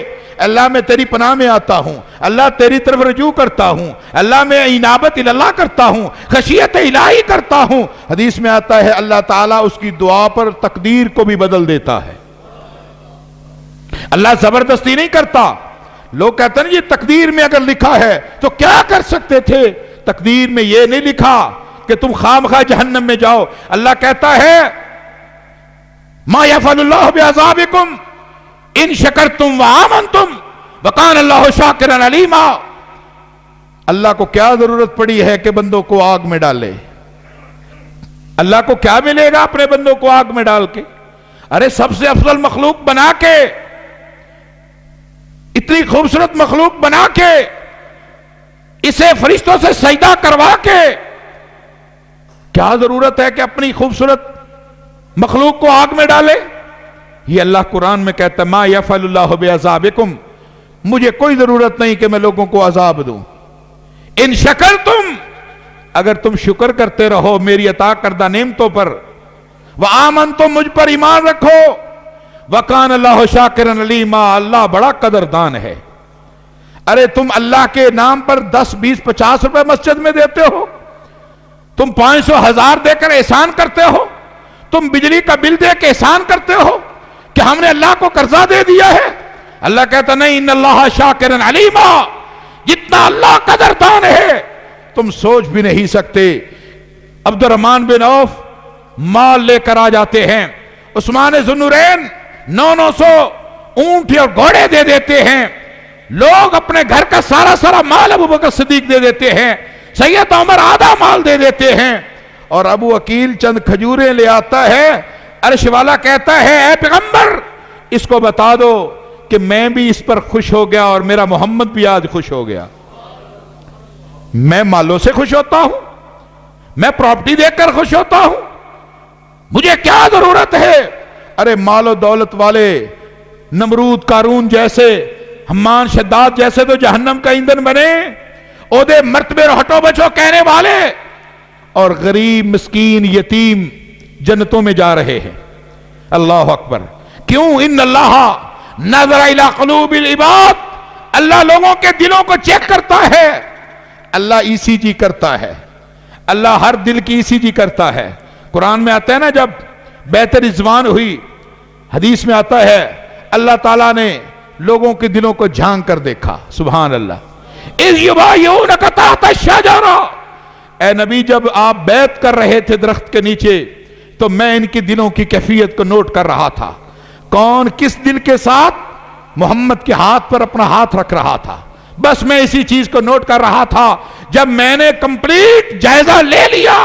[SPEAKER 2] اللہ میں تیری پناہ میں آتا ہوں، اللہ تیری طرف رجوع کرتا ہوں، اللہ میں انابت اللہ کرتا ہوں، خشیت الہی کرتا ہوں۔ حدیث میں آتا ہے اللہ تعالیٰ اس کی دعا پر تقدیر کو بھی بدل دیتا ہے۔ اللہ زبردستی نہیں کرتا۔ لوگ کہتے ہیں یہ تقدیر میں اگر لکھا ہے تو کیا کر سکتے تھے؟ تقدیر میں یہ نہیں لکھا کہ تم خامخواہ جہنم میں جاؤ۔ اللہ کہتا ہے ما یفعل اللہ بعذابکم ان شکرتم وآمنتم وکان اللہ شاکرا علیما۔ اللہ کو کیا ضرورت پڑی ہے کہ بندوں کو آگ میں ڈالے؟ اللہ کو کیا ملے گا اپنے بندوں کو آگ میں ڈال کے؟ ارے سب سے افضل مخلوق بنا کے، اتنی خوبصورت مخلوق بنا کے، اسے فرشتوں سے سجدہ کروا کے، کیا ضرورت ہے کہ اپنی خوبصورت مخلوق کو آگ میں ڈالے؟ یہ اللہ قرآن میں کہتا ہے ما یفعل اللہ بعذابکم، مجھے کوئی ضرورت نہیں کہ میں لوگوں کو عذاب دوں۔ ان شکرتم، اگر تم شکر کرتے رہو میری عطا کردہ نعمتوں پر، وآمنتم، مجھ پر ایمان رکھو، وکان اللہ شاکرا علیما، اللہ بڑا قدردان ہے۔ ارے تم اللہ کے نام پر 10 20 50 روپے مسجد میں دیتے ہو، تم 500 1000 دے کر احسان کرتے ہو، تم بجلی کا بل دے کے احسان کرتے ہو کہ ہم نے اللہ کو قرضہ دے دیا ہے۔ اللہ کہتا نہیں، ان اللہ شاکرا علیما، جتنا اللہ قدردان ہے تم سوچ بھی نہیں سکتے۔ عبد الرحمن بن عوف مال لے کر آ جاتے ہیں، عثمان ذوالنورین 900 اونٹ اور گھوڑے دے دیتے ہیں، لوگ اپنے گھر کا سارا مال ابو بکر صدیق دے دیتے ہیں، سید عمر آدھا مال دے دیتے ہیں، اور ابو عقیل چند کھجوریں لے آتا ہے۔ عرش والا کہتا ہے اے پیغمبر اس کو بتا دو کہ میں بھی اس پر خوش ہو گیا اور میرا محمد بھی آج خوش ہو گیا۔ میں مالوں سے خوش ہوتا ہوں، میں پراپرٹی دیکھ کر خوش ہوتا ہوں، مجھے کیا ضرورت ہے؟ ارے مال و دولت والے نمرود قارون جیسے، حمان شداد جیسے تو جہنم کا ایندھن بنے، عہدے مرتبے اور ہٹو بچو کہنے والے، اور غریب مسکین یتیم جنتوں میں جا رہے ہیں۔ اللہ اکبر۔ کیوں؟ ان اللہ نظر الی قلوب العباد، اللہ لوگوں کے دلوں کو چیک کرتا ہے، اللہ ای سی جی کرتا ہے، اللہ ہر دل کی ای سی جی کرتا ہے۔ قرآن میں آتا ہے نا جب بیعت رضوان ہوئی، حدیث میں آتا ہے اللہ تعالیٰ نے لوگوں کے دلوں کو جھانک کر دیکھا، سبحان اللہ۔ اذ یبایعونک تحت الشجرہ، اے نبی جب آپ بیعت کر رہے تھے درخت کے نیچے تو میں ان کی دلوں کی کیفیت کو نوٹ کر رہا تھا، کون کس دل کے ساتھ محمد کے ہاتھ پر اپنا ہاتھ رکھ رہا تھا، بس میں اسی چیز کو نوٹ کر رہا تھا۔ جب میں نے کمپلیٹ جائزہ لے لیا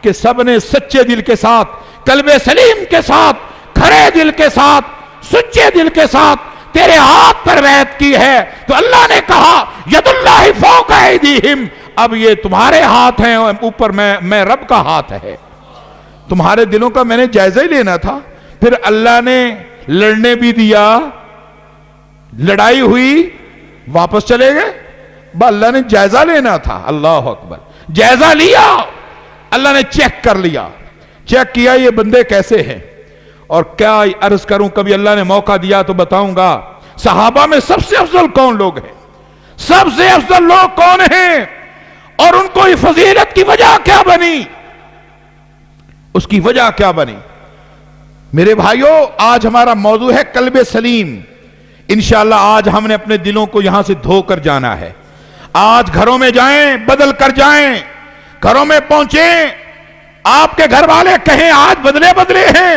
[SPEAKER 2] کہ سب نے سچے دل کے ساتھ، قلب سلیم کے ساتھ، کھڑے دل کے ساتھ، سچے دل کے ساتھ تیرے ہاتھ پر بیعت کی ہے، تو اللہ نے کہا ید اللہ فوق ایدیہم، اب یہ تمہارے ہاتھ ہیں اوپر میں رب کا ہاتھ ہے۔ تمہارے دلوں کا میں نے جائزہ ہی لینا تھا۔ پھر اللہ نے لڑنے بھی دیا، لڑائی ہوئی، واپس چلے گئے، اللہ نے جائزہ لینا تھا۔ اللہ اکبر۔ جائزہ لیا، اللہ نے چیک کر لیا، چیک کیا یہ بندے کیسے ہیں۔ اور کیا عرض کروں، کبھی اللہ نے موقع دیا تو بتاؤں گا صحابہ میں سب سے افضل کون لوگ ہیں، سب سے افضل لوگ کون ہیں، اور ان کو فضیلت کی وجہ کیا بنی۔ اس کی وجہ کیا بنی؟ میرے بھائیوں، آج ہمارا موضوع ہے قلب سلیم۔ انشاءاللہ آج ہم نے اپنے دلوں کو یہاں سے دھو کر جانا ہے۔ آج گھروں میں جائیں، بدل کر جائیں، گھروں میں پہنچیں، آپ کے گھر والے کہیں آج بدلے بدلے ہیں،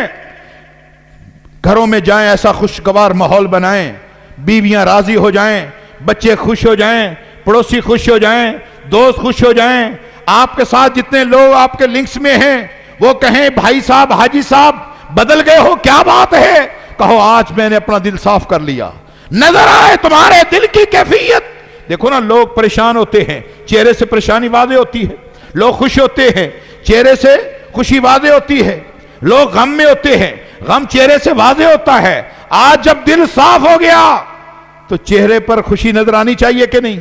[SPEAKER 2] گھروں میں جائیں، ایسا خوشگوار ماحول بنائیں، بیویاں راضی ہو جائیں، بچے خوش ہو جائیں، پڑوسی خوش ہو جائیں، دوست خوش ہو جائیں، آپ کے ساتھ جتنے لوگ آپ کے لنکس میں ہیں وہ کہیں بھائی صاحب، حاجی صاحب بدل گئے ہو، کیا بات ہے؟ کہو آج میں نے اپنا دل صاف کر لیا۔ نظر آئے تمہارے دل کی کیفیت۔ دیکھو نا، لوگ پریشان ہوتے ہیں، چہرے سے پریشانی واضح ہوتی ہے، لوگ خوش ہوتے ہیں، چہرے سے خوشی واضح ہوتی ہے، لوگ غم میں ہوتے ہیں، غم چہرے سے واضح ہوتا ہے۔ آج جب دل صاف ہو گیا تو چہرے پر خوشی نظر آنی چاہیے کہ نہیں؟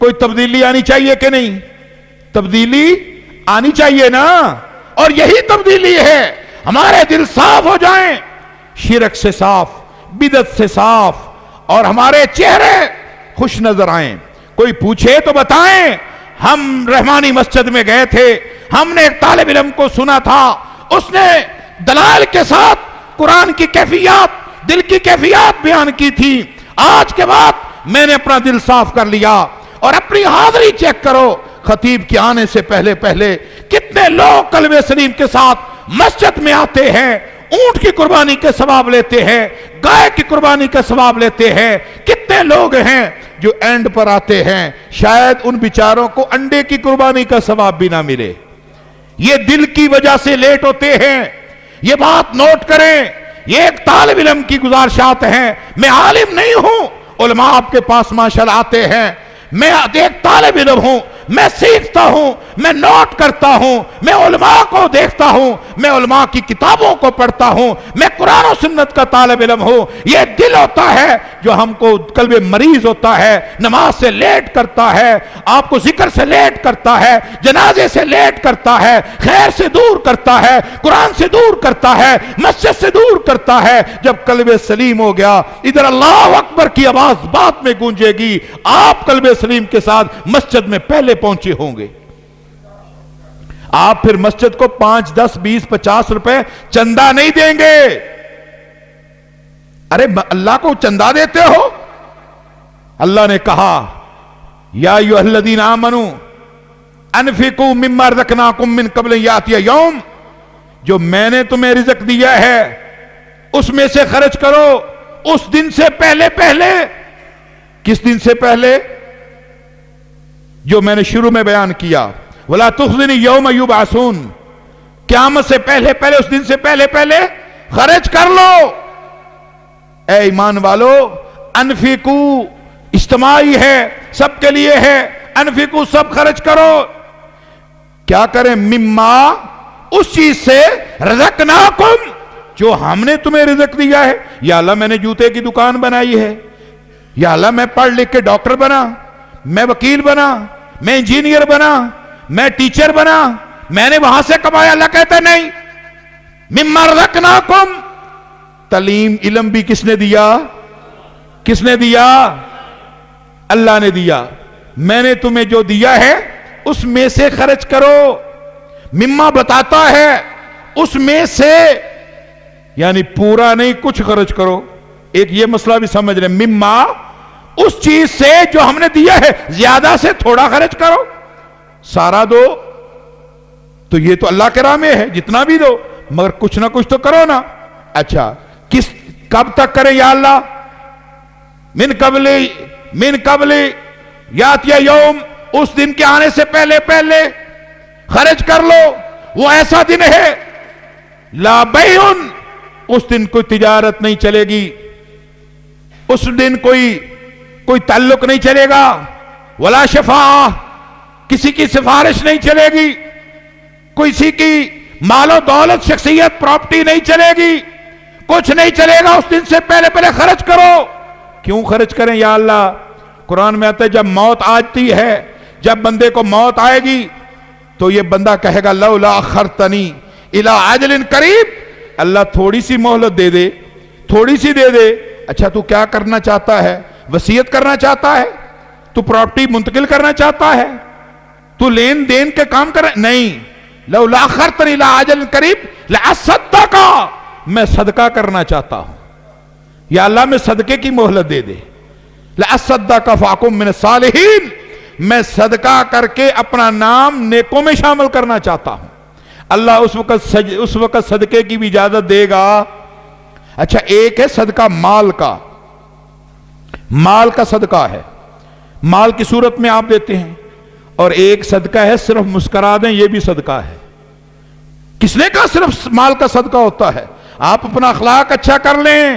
[SPEAKER 2] کوئی تبدیلی آنی چاہیے کہ نہیں؟ تبدیلی آنی چاہیے نا، اور یہی تبدیلی ہے، ہمارے دل صاف ہو جائیں، شرک سے صاف، بدعت سے صاف، اور ہمارے چہرے خوش نظر آئیں۔ کوئی پوچھے تو بتائیں، ہم رحمانی مسجد میں گئے تھے، ہم نے ایک طالب علم کو سنا تھا، اس نے دلائل کے ساتھ قرآن کی کیفیات، دل کی کیفیات بیان کی تھی۔ آج کے بعد میں نے اپنا دل صاف کر لیا، اور اپنی حاضری چیک کرو، خطیب کے آنے سے پہلے پہلے کتنے لوگ قلب سلیم کے ساتھ مسجد میں آتے ہیں، اونٹ کی قربانی کے ثواب لیتے ہیں، گائے کی قربانی کا ثواب لیتے ہیں۔ کتنے لوگ ہیں جو اینڈ پر آتے ہیں، شاید ان بیچاروں کو انڈے کی قربانی کا ثواب بھی نہ ملے۔ یہ دل کی وجہ سے لیٹ ہوتے ہیں، یہ بات نوٹ کریں۔ یہ ایک طالب علم کی گزارشات ہیں، میں عالم نہیں ہوں، علماء آپ کے پاس ماشاءاللہ آتے ہیں، میں ایک طالب علم ہوں، میں سیکھتا ہوں، میں نوٹ کرتا ہوں، میں علماء کو دیکھتا ہوں، میں علماء کی کتابوں کو پڑھتا ہوں، میں قرآن و سنت کا طالب علم ہوں۔ یہ دل ہوتا ہے جو ہم کو قلب مریض ہوتا ہے، نماز سے لیٹ کرتا ہے، آپ کو ذکر سے لیٹ کرتا ہے، جنازے سے لیٹ کرتا ہے، خیر سے دور کرتا ہے، قرآن سے دور کرتا ہے، مسجد سے دور کرتا ہے۔ جب قلب سلیم ہو گیا، ادھر اللہ اکبر کی آواز بعد میں گونجے گی، آپ قلب سلیم کے ساتھ مسجد میں پہلے پہنچے ہوں گے۔ آپ پھر مسجد کو 5، 10، 20، 50 روپے چندہ نہیں دیں گے۔ ارے اللہ کو چندہ دیتے ہو؟ اللہ نے کہا یا ایھا الذین آمنوا انفقوا مما رزقناکم من قبل ان یاتی یوم، جو میں نے تمہیں رزق دیا ہے اس میں سے خرچ کرو اس دن سے پہلے پہلے۔ کس دن سے پہلے؟ جو میں نے شروع میں بیان کیا، وَلَا تُخْزِنِي يَوْمَ يُبْعَثُونَ، قیامت سے پہلے پہلے، اس دن سے پہلے پہلے خرچ کر لو۔ اے ایمان والو، انفقوا اجتماعی ہے، سب کے لیے ہے، انفقوا سب خرچ کرو۔ کیا کریں؟ مما، اس چیز سے، رزقناکم، جو ہم نے تمہیں رزق دیا ہے۔ یا اللہ میں نے جوتے کی دکان بنائی ہے، یا اللہ میں پڑھ لکھ کے ڈاکٹر بنا، میں وکیل بنا، میں انجینئر بنا، میں ٹیچر بنا، میں نے وہاں سے کمایا۔ اللہ کہتا نہیں، مما رزقناکم، تعلیم علم بھی کس نے دیا؟ کس نے دیا؟ اللہ نے دیا۔ میں نے تمہیں جو دیا ہے اس میں سے خرچ کرو۔ مما بتاتا ہے اس میں سے، یعنی پورا نہیں، کچھ خرچ کرو۔ ایک یہ مسئلہ بھی سمجھ رہے، مما اس چیز سے جو ہم نے دیا ہے، زیادہ سے تھوڑا خرچ کرو، سارا دو تو یہ تو اللہ کے راہ میں ہے، جتنا بھی دو، مگر کچھ نہ کچھ تو کرو نا۔ اچھا، کب تک کریں یا اللہ؟ من قبل یاتی یوم، اس دن کے آنے سے پہلے پہلے خرچ کر لو۔ وہ ایسا دن ہے لا بیع، اس دن کوئی تجارت نہیں چلے گی، اس دن کوئی تعلق نہیں چلے گا، ولا شفاعہ، کسی کی سفارش نہیں چلے گی، کسی کی مال و دولت، شخصیت، پراپرٹی نہیں چلے گی، کچھ نہیں چلے گا۔ اس دن سے پہلے پہلے خرچ کرو۔ کیوں خرچ کریں یا اللہ؟ قرآن میں آتا ہے جب موت آتی ہے، جب بندے کو موت آئے گی تو یہ بندہ کہے گا لولا اخرتنی الی اجل قریب، اللہ تھوڑی سی مہلت دے دے، تھوڑی سی دے دے۔ اچھا تو کیا کرنا چاہتا ہے؟ وصیت کرنا چاہتا ہے؟ تو پراپرٹی منتقل کرنا چاہتا ہے؟ تو لین دین کے کام کر نہیں، لولا اخرتنی الی اجل قریب لاصدق، میں صدقہ کرنا چاہتا ہوں، یا اللہ میں صدقے کی مہلت دے دے، لاصدق فاکن من الصالحین، میں صدقہ کر کے اپنا نام نیکوں میں شامل کرنا چاہتا ہوں۔ اللہ اس وقت صدقے کی بھی اجازت دے گا۔ اچھا، ایک ہے صدقہ مال کا، مال کا صدقہ ہے، مال کی صورت میں آپ دیتے ہیں، اور ایک صدقہ ہے صرف مسکرا دیں، یہ بھی صدقہ ہے۔ کس نے کہا صرف مال کا صدقہ ہوتا ہے؟ آپ اپنا اخلاق اچھا کر لیں،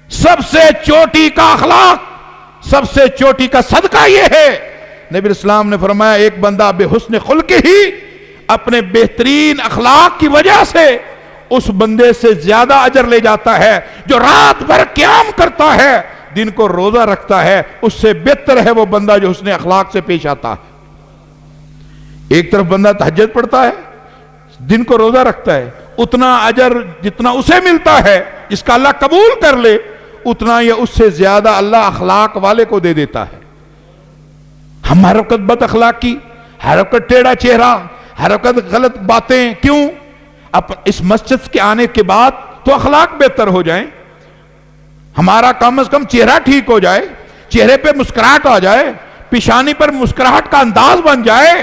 [SPEAKER 2] سب سے چوٹی کا اخلاق، سب سے چوٹی کا صدقہ یہ ہے۔ نبی اسلام نے فرمایا ایک بندہ بے حسن خلق ہی، اپنے بہترین اخلاق کی وجہ سے اس بندے سے زیادہ اجر لے جاتا ہے جو رات بھر قیام کرتا ہے، دن کو روزہ رکھتا ہے، اس سے بہتر ہے وہ بندہ جو حسن اخلاق سے پیش آتا ہے۔ ایک طرف بندہ تہجد پڑھتا ہے، دن کو روزہ رکھتا ہے، اتنا اجر جتنا اسے ملتا ہے، جس کا اللہ قبول کر لے، اتنا یا اس سے زیادہ اللہ اخلاق والے کو دے دیتا ہے۔ ہم ہر وقت بد اخلاقی، ہر وقت ٹیڑھا چہرہ، ہر وقت غلط باتیں، کیوں؟ اب اس مسجد کے آنے کے بعد تو اخلاق بہتر ہو جائیں، ہمارا کم از کم چہرہ ٹھیک ہو جائے، چہرے پہ مسکراہٹ آ جائے، پیشانی پر مسکراہٹ کا انداز بن جائے،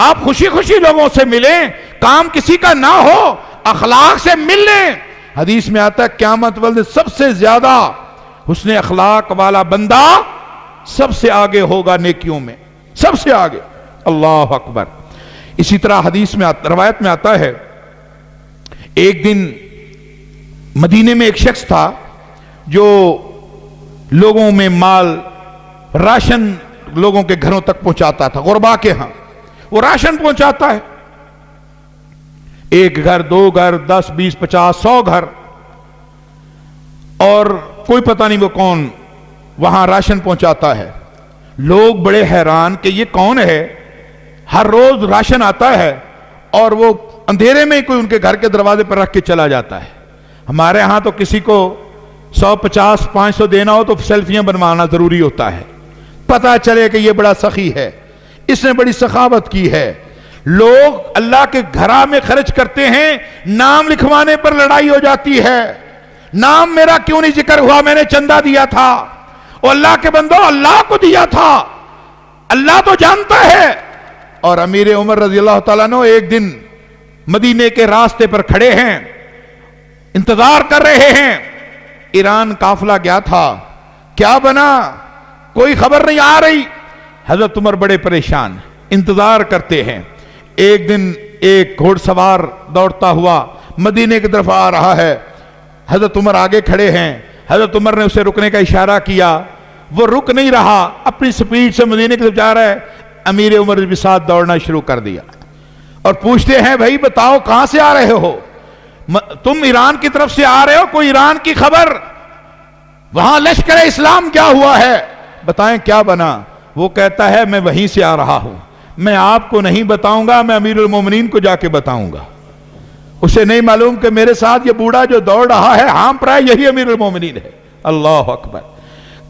[SPEAKER 2] آپ خوشی خوشی لوگوں سے ملیں، کام کسی کا نہ ہو، اخلاق سے مل لیں۔ حدیث میں آتا ہے قیامت والے سب سے زیادہ حسن اخلاق والا بندہ سب سے آگے ہوگا نیکیوں میں، سب سے آگے۔ اللہ اکبر۔ اسی طرح حدیث میں روایت میں آتا ہے ایک دن مدینے میں ایک شخص تھا جو لوگوں میں مال، راشن لوگوں کے گھروں تک پہنچاتا تھا، غربا کے ہاں وہ راشن پہنچاتا ہے، ایک گھر، دو گھر، 10 20 50 100 گھر، اور کوئی پتہ نہیں وہ کون وہاں راشن پہنچاتا ہے۔ لوگ بڑے حیران کہ یہ کون ہے، ہر روز راشن آتا ہے اور وہ اندھیرے میں کوئی ان کے گھر کے دروازے پر رکھ کے چلا جاتا ہے۔ ہمارے ہاں تو کسی کو 100 50 500 دینا ہو تو سیلفیاں بنوانا ضروری ہوتا ہے، پتہ چلے کہ یہ بڑا سخی ہے، اس نے بڑی سخاوت کی ہے۔ لوگ اللہ کے گھرا میں خرچ کرتے ہیں، نام لکھوانے پر لڑائی ہو جاتی ہے، نام میرا کیوں نہیں ذکر ہوا، میں نے چندہ دیا تھا، اور اللہ کے بندو اللہ کو دیا تھا، اللہ تو جانتا ہے۔ اور امیر عمر رضی اللہ تعالیٰ عنہ ایک دن مدینے کے راستے پر کھڑے ہیں، انتظار کر رہے ہیں، ایران قافلہ گیا تھا، کیا بنا کوئی خبر نہیں آ رہی۔ حضرت عمر بڑے پریشان، انتظار کرتے ہیں۔ ایک دن ایک گھوڑ سوار دوڑتا ہوا مدینے کی طرف آ رہا ہے، حضرت عمر آگے کھڑے ہیں، حضرت عمر نے اسے رکنے کا اشارہ کیا، وہ رک نہیں رہا، اپنی سپیڈ سے مدینے کی طرف جا رہا ہے۔ امیر عمر بھی ساتھ دوڑنا شروع کر دیا اور پوچھتے ہیں بھائی بتاؤ کہاں سے آ رہے ہو، تم ایران کی طرف سے آ رہے ہو، کوئی ایران کی خبر، وہاں لشکر اسلام کیا ہوا ہے، بتائیں کیا بنا؟ وہ کہتا ہے میں وہیں سے آ رہا ہوں، میں آپ کو نہیں بتاؤں گا، میں امیر المومنین کو جا کے بتاؤں گا۔ اسے نہیں معلوم کہ میرے ساتھ یہ بوڑھا جو دوڑ رہا ہے، ہانپ رہا ہے، یہی امیر المومنین ہے۔ اللہ اکبر۔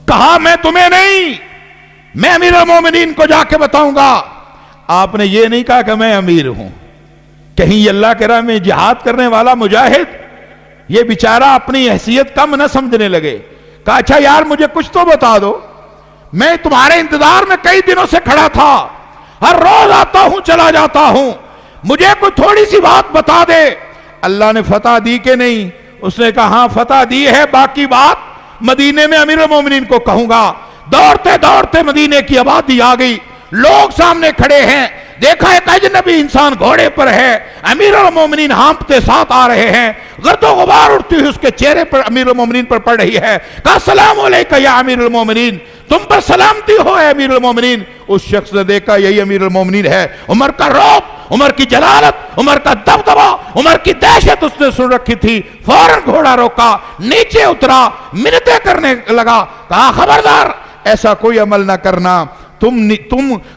[SPEAKER 2] کہا میں تمہیں نہیں، میں امیر المومنین کو جا کے بتاؤں گا۔ آپ نے یہ نہیں کہا کہ میں امیر ہوں، کہیں یہ اللہ کے راہ میں جہاد کرنے والا مجاہد یہ بیچارہ اپنی حیثیت کم نہ سمجھنے لگے۔ کہا اچھا یار مجھے کچھ تو بتا دو، میں تمہارے انتظار میں کئی دنوں سے کھڑا تھا، ہر روز آتا ہوں چلا جاتا ہوں، مجھے کوئی تھوڑی سی بات بتا دے۔ اللہ نے فتح دی کہ نہیں؟ اس نے کہا ہاں فتح دی ہے، باقی بات مدینے میں امیر المومنین کو کہوں گا۔ دوڑتے دوڑتے مدینے کی آبادی آ گئی، لوگ سامنے کھڑے ہیں، دیکھا ایک اجنبی انسان گھوڑے پر ہے، امیر المومنین ہانپتے ساتھ آ رہے ہیں، گرد و غبار اڑتی ہوئی اس کے چہرے پر امیر المومنین پر پڑ رہی ہے۔ کہا السلام علیکم یا امیر المومنین، تم پر سلامتی ہو اے امیر المومنین۔ اس شخص نے دیکھا یہی امیر المومنین ہے، عمر کا رعب، عمر کی جلالت، عمر کا دبدبا، عمر کی دہشت اس نے سن رکھی تھی، فوراً گھوڑا روکا، نیچے اترا، منتیں کرنے لگا، کہا خبردار ایسا کوئی عمل نہ کرنا، تم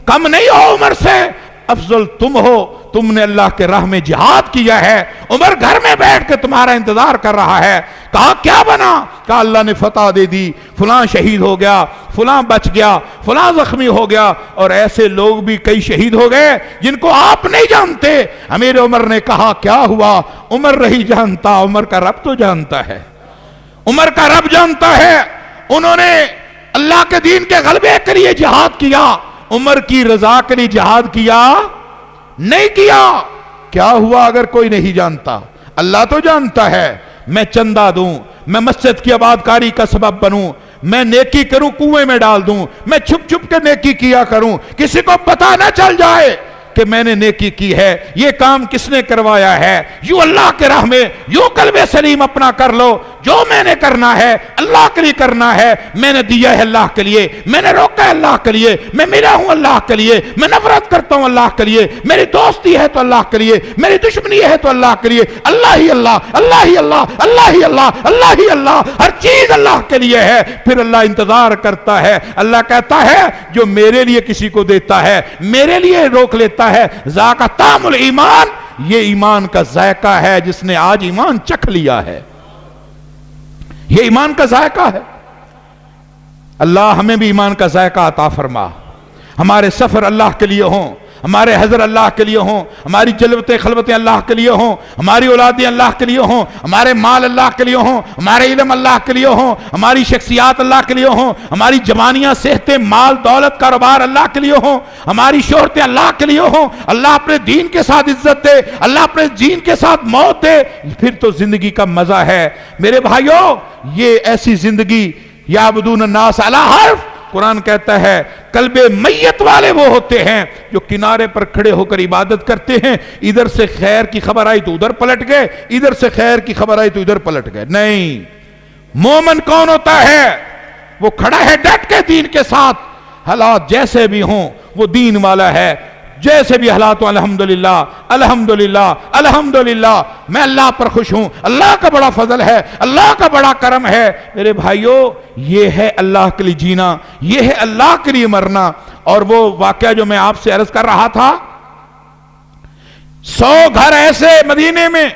[SPEAKER 2] کم نہیں ہو عمر سے، افضل تم ہو، تم نے اللہ کے راہ میں جہاد کیا ہے، عمر گھر میں بیٹھ کے تمہارا انتظار کر رہا ہے۔ کہا کیا بنا؟ کہا اللہ نے فتح دے دی، فلاں شہید ہو گیا، فلاں بچ گیا، فلاں زخمی ہو گیا، اور ایسے لوگ بھی کئی شہید ہو گئے جن کو آپ نہیں جانتے۔ امیر عمر نے کہا کیا ہوا؟ عمر نہیں جانتا، عمر کا رب تو جانتا ہے، عمر کا رب جانتا ہے۔ انہوں نے اللہ کے دین کے غلبے کے لیے جہاد کیا، عمر کی رضا کے لیے جہاد کیا نہیں کیا۔ کیا ہوا اگر کوئی نہیں جانتا؟ اللہ تو جانتا ہے۔ میں چندہ دوں، میں مسجد کی آباد کاری کا سبب بنوں، میں نیکی کروں کنویں میں ڈال دوں، میں چھپ چھپ کے نیکی کیا کروں، کسی کو پتہ نہ چل جائے کہ میں نے نیکی کی ہے، یہ کام کس نے کروایا ہے۔ یوں اللہ کے راہ میں یوں قلب سلیم اپنا کر لو، جو میں نے کرنا ہے اللہ کے لیے کرنا ہے، میں نے دیا ہے اللہ کے لیے، میں نے روکا ہے اللہ کے لیے، میں ملا ہوں اللہ کے لیے، میں نفرت کرتا ہوں اللہ کے لیے، میری دوستی ہے تو اللہ کے لیے، میری دشمنی ہے تو اللہ کے لیے، اللہ ہی اللہ، اللہ ہی اللہ، اللہ ہی اللہ، اللہ ہی اللہ، ہر چیز اللہ کے لیے ہے۔ پھر اللہ انتظار کرتا ہے، اللہ کہتا ہے جو میرے لیے کسی کو دیتا ہے، میرے لیے روک لیتا ہے، ذاق طعم الایمان، یہ ایمان کا ذائقہ ہے جس نے آج ایمان چکھ لیا ہے، یہ ایمان کا ذائقہ ہے۔ اللہ ہمیں بھی ایمان کا ذائقہ عطا فرما، ہمارے سفر اللہ کے لیے ہوں، ہمارے حضر اللہ کے لیے ہوں، ہماری جلوتیں خلوتیں اللہ کے لیے ہوں، ہماری اولادیں اللہ کے لیے ہوں، ہمارے مال اللہ کے لیے ہوں، ہمارے علم اللہ کے لیے ہوں، ہماری شخصیات اللہ کے لیے ہوں، ہماری جوانیاں صحتیں مال دولت کاروبار اللہ کے لیے ہوں، ہماری شہرتیں اللہ کے لیے ہوں۔ اللہ اپنے دین کے ساتھ عزت دے، اللہ اپنے دین کے ساتھ موت دے، پھر تو زندگی کا مزہ ہے۔ میرے بھائیوں، یہ ایسی زندگی یعبدون الناس علی حرف، قرآن کہتا ہے قلب میت والے وہ ہوتے ہیں جو کنارے پر کھڑے ہو کر عبادت کرتے ہیں، ادھر سے خیر کی خبر آئی تو ادھر پلٹ گئے، ادھر سے خیر کی خبر آئی تو ادھر پلٹ گئے۔ نہیں، مومن کون ہوتا ہے؟ وہ کھڑا ہے ڈٹ کے دین کے ساتھ، حالات جیسے بھی ہوں وہ دین والا ہے، جیسے بھی حالات ہوں الحمدللہ الحمدللہ الحمدللہ، میں اللہ پر خوش ہوں، اللہ کا بڑا فضل ہے، اللہ کا بڑا کرم ہے۔ میرے بھائیوں، یہ ہے اللہ کے لیے جینا، یہ ہے اللہ کے لیے مرنا۔ اور وہ واقعہ جو میں آپ سے عرض کر رہا تھا، 100 گھر ایسے مدینے میں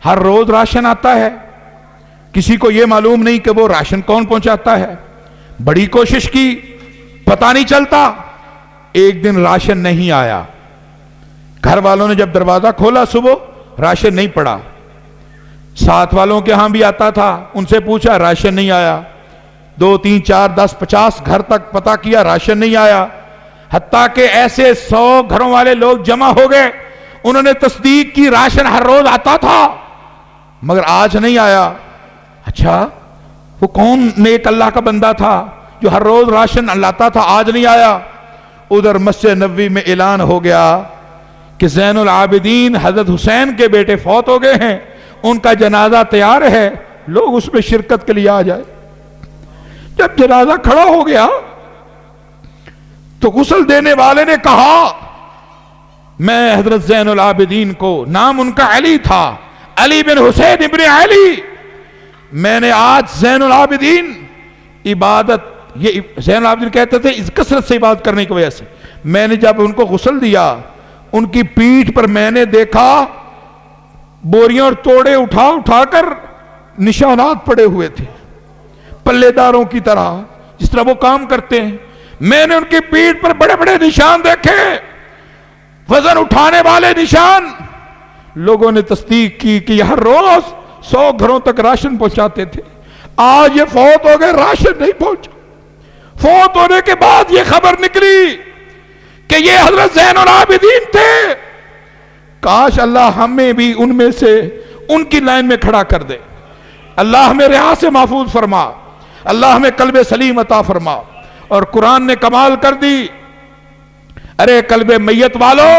[SPEAKER 2] ہر روز راشن آتا ہے، کسی کو یہ معلوم نہیں کہ وہ راشن کون پہنچاتا ہے، بڑی کوشش کی، پتہ نہیں چلتا۔ ایک دن راشن نہیں آیا، گھر والوں نے جب دروازہ کھولا صبح، راشن نہیں پڑا۔ ساتھ والوں کے ہاں بھی آتا تھا، ان سے پوچھا، راشن نہیں آیا۔ 2 3 4 10 50 گھر تک پتہ کیا، راشن نہیں آیا۔ حتیٰ کہ ایسے 100 گھروں والے لوگ جمع ہو گئے، انہوں نے تصدیق کی راشن ہر روز آتا تھا مگر آج نہیں آیا۔ اچھا، وہ کون نیک اللہ کا بندہ تھا جو ہر روز راشن لاتا تھا، آج نہیں آیا؟ ادھر مسجد نبوی میں اعلان ہو گیا کہ زین العابدین حضرت حسین کے بیٹے فوت ہو گئے ہیں، ان کا جنازہ تیار ہے، لوگ اس میں شرکت کے لیے آ جائے۔ جب جنازہ کھڑا ہو گیا تو غسل دینے والے نے کہا، میں حضرت زین العابدین کو، نام ان کا علی تھا، علی بن حسین ابن علی، میں نے آج زین العابدین عبادت، یہ زین العابدین کہتے تھے اس کثرت سے عبادت کرنے کی وجہ سے، میں نے جب ان کو غسل دیا، ان کی پیٹھ پر میں نے دیکھا بوریاں اور توڑے اٹھا اٹھا کر نشانات پڑے ہوئے تھے، پلے داروں کی طرح جس طرح وہ کام کرتے ہیں۔ میں نے ان کی پیٹھ پر بڑے بڑے نشان دیکھے، وزن اٹھانے والے نشان۔ لوگوں نے تصدیق کی کہ ہر روز 100 گھروں تک راشن پہنچاتے تھے، آج یہ فوت ہو گئے، راشن نہیں پہنچا۔ فوت ہونے کے بعد یہ خبر نکلی کہ یہ حضرت زین العابدین تھے۔ کاش اللہ ہمیں بھی ان میں سے ان کی لائن میں کھڑا کر دے۔ اللہ ہمیں ریا سے محفوظ فرما، اللہ ہمیں قلب سلیم عطا فرما۔ اور قرآن نے کمال کر دی، ارے قلب میت والو،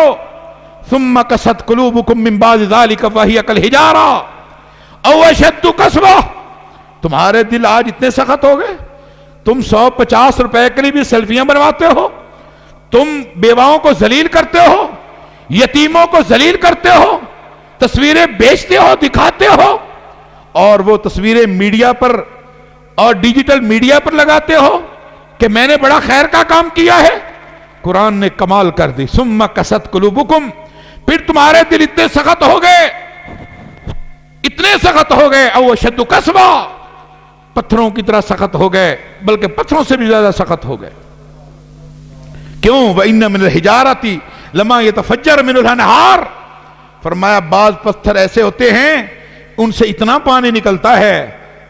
[SPEAKER 2] ثم قست قلوبکم من بعد ذلک فہی کالحجارہ او اشد قسوہ، تمہارے دل آج اتنے سخت ہو گئے، تم 150 روپے کے لیے بھی سیلفیاں بنواتے ہو، تم بیواؤں کو ذلیل کرتے ہو، یتیموں کو ذلیل کرتے ہو، تصویریں بیچتے ہو، دکھاتے ہو، اور وہ تصویریں میڈیا پر اور ڈیجیٹل میڈیا پر لگاتے ہو کہ میں نے بڑا خیر کا کام کیا ہے۔ قرآن نے کمال کر دی. ثم قست قلوبکم، پھر تمہارے دل اتنے سخت ہو گئے، اتنے سخت ہو گئے، او اشد قسوا، پتھروں کی طرح سخت ہو گئے، بلکہ پتھروں سے بھی زیادہ سخت ہو گئے. کیوں؟ وَإِنَّ مِنَ الْحِجَارَةِ لَمَا يَتَفَجَّرُ مِنْهُ الْأَنْهَارُ. فرمایا بعض پتھر ایسے ہوتے ہیں ان سے اتنا پانی نکلتا ہے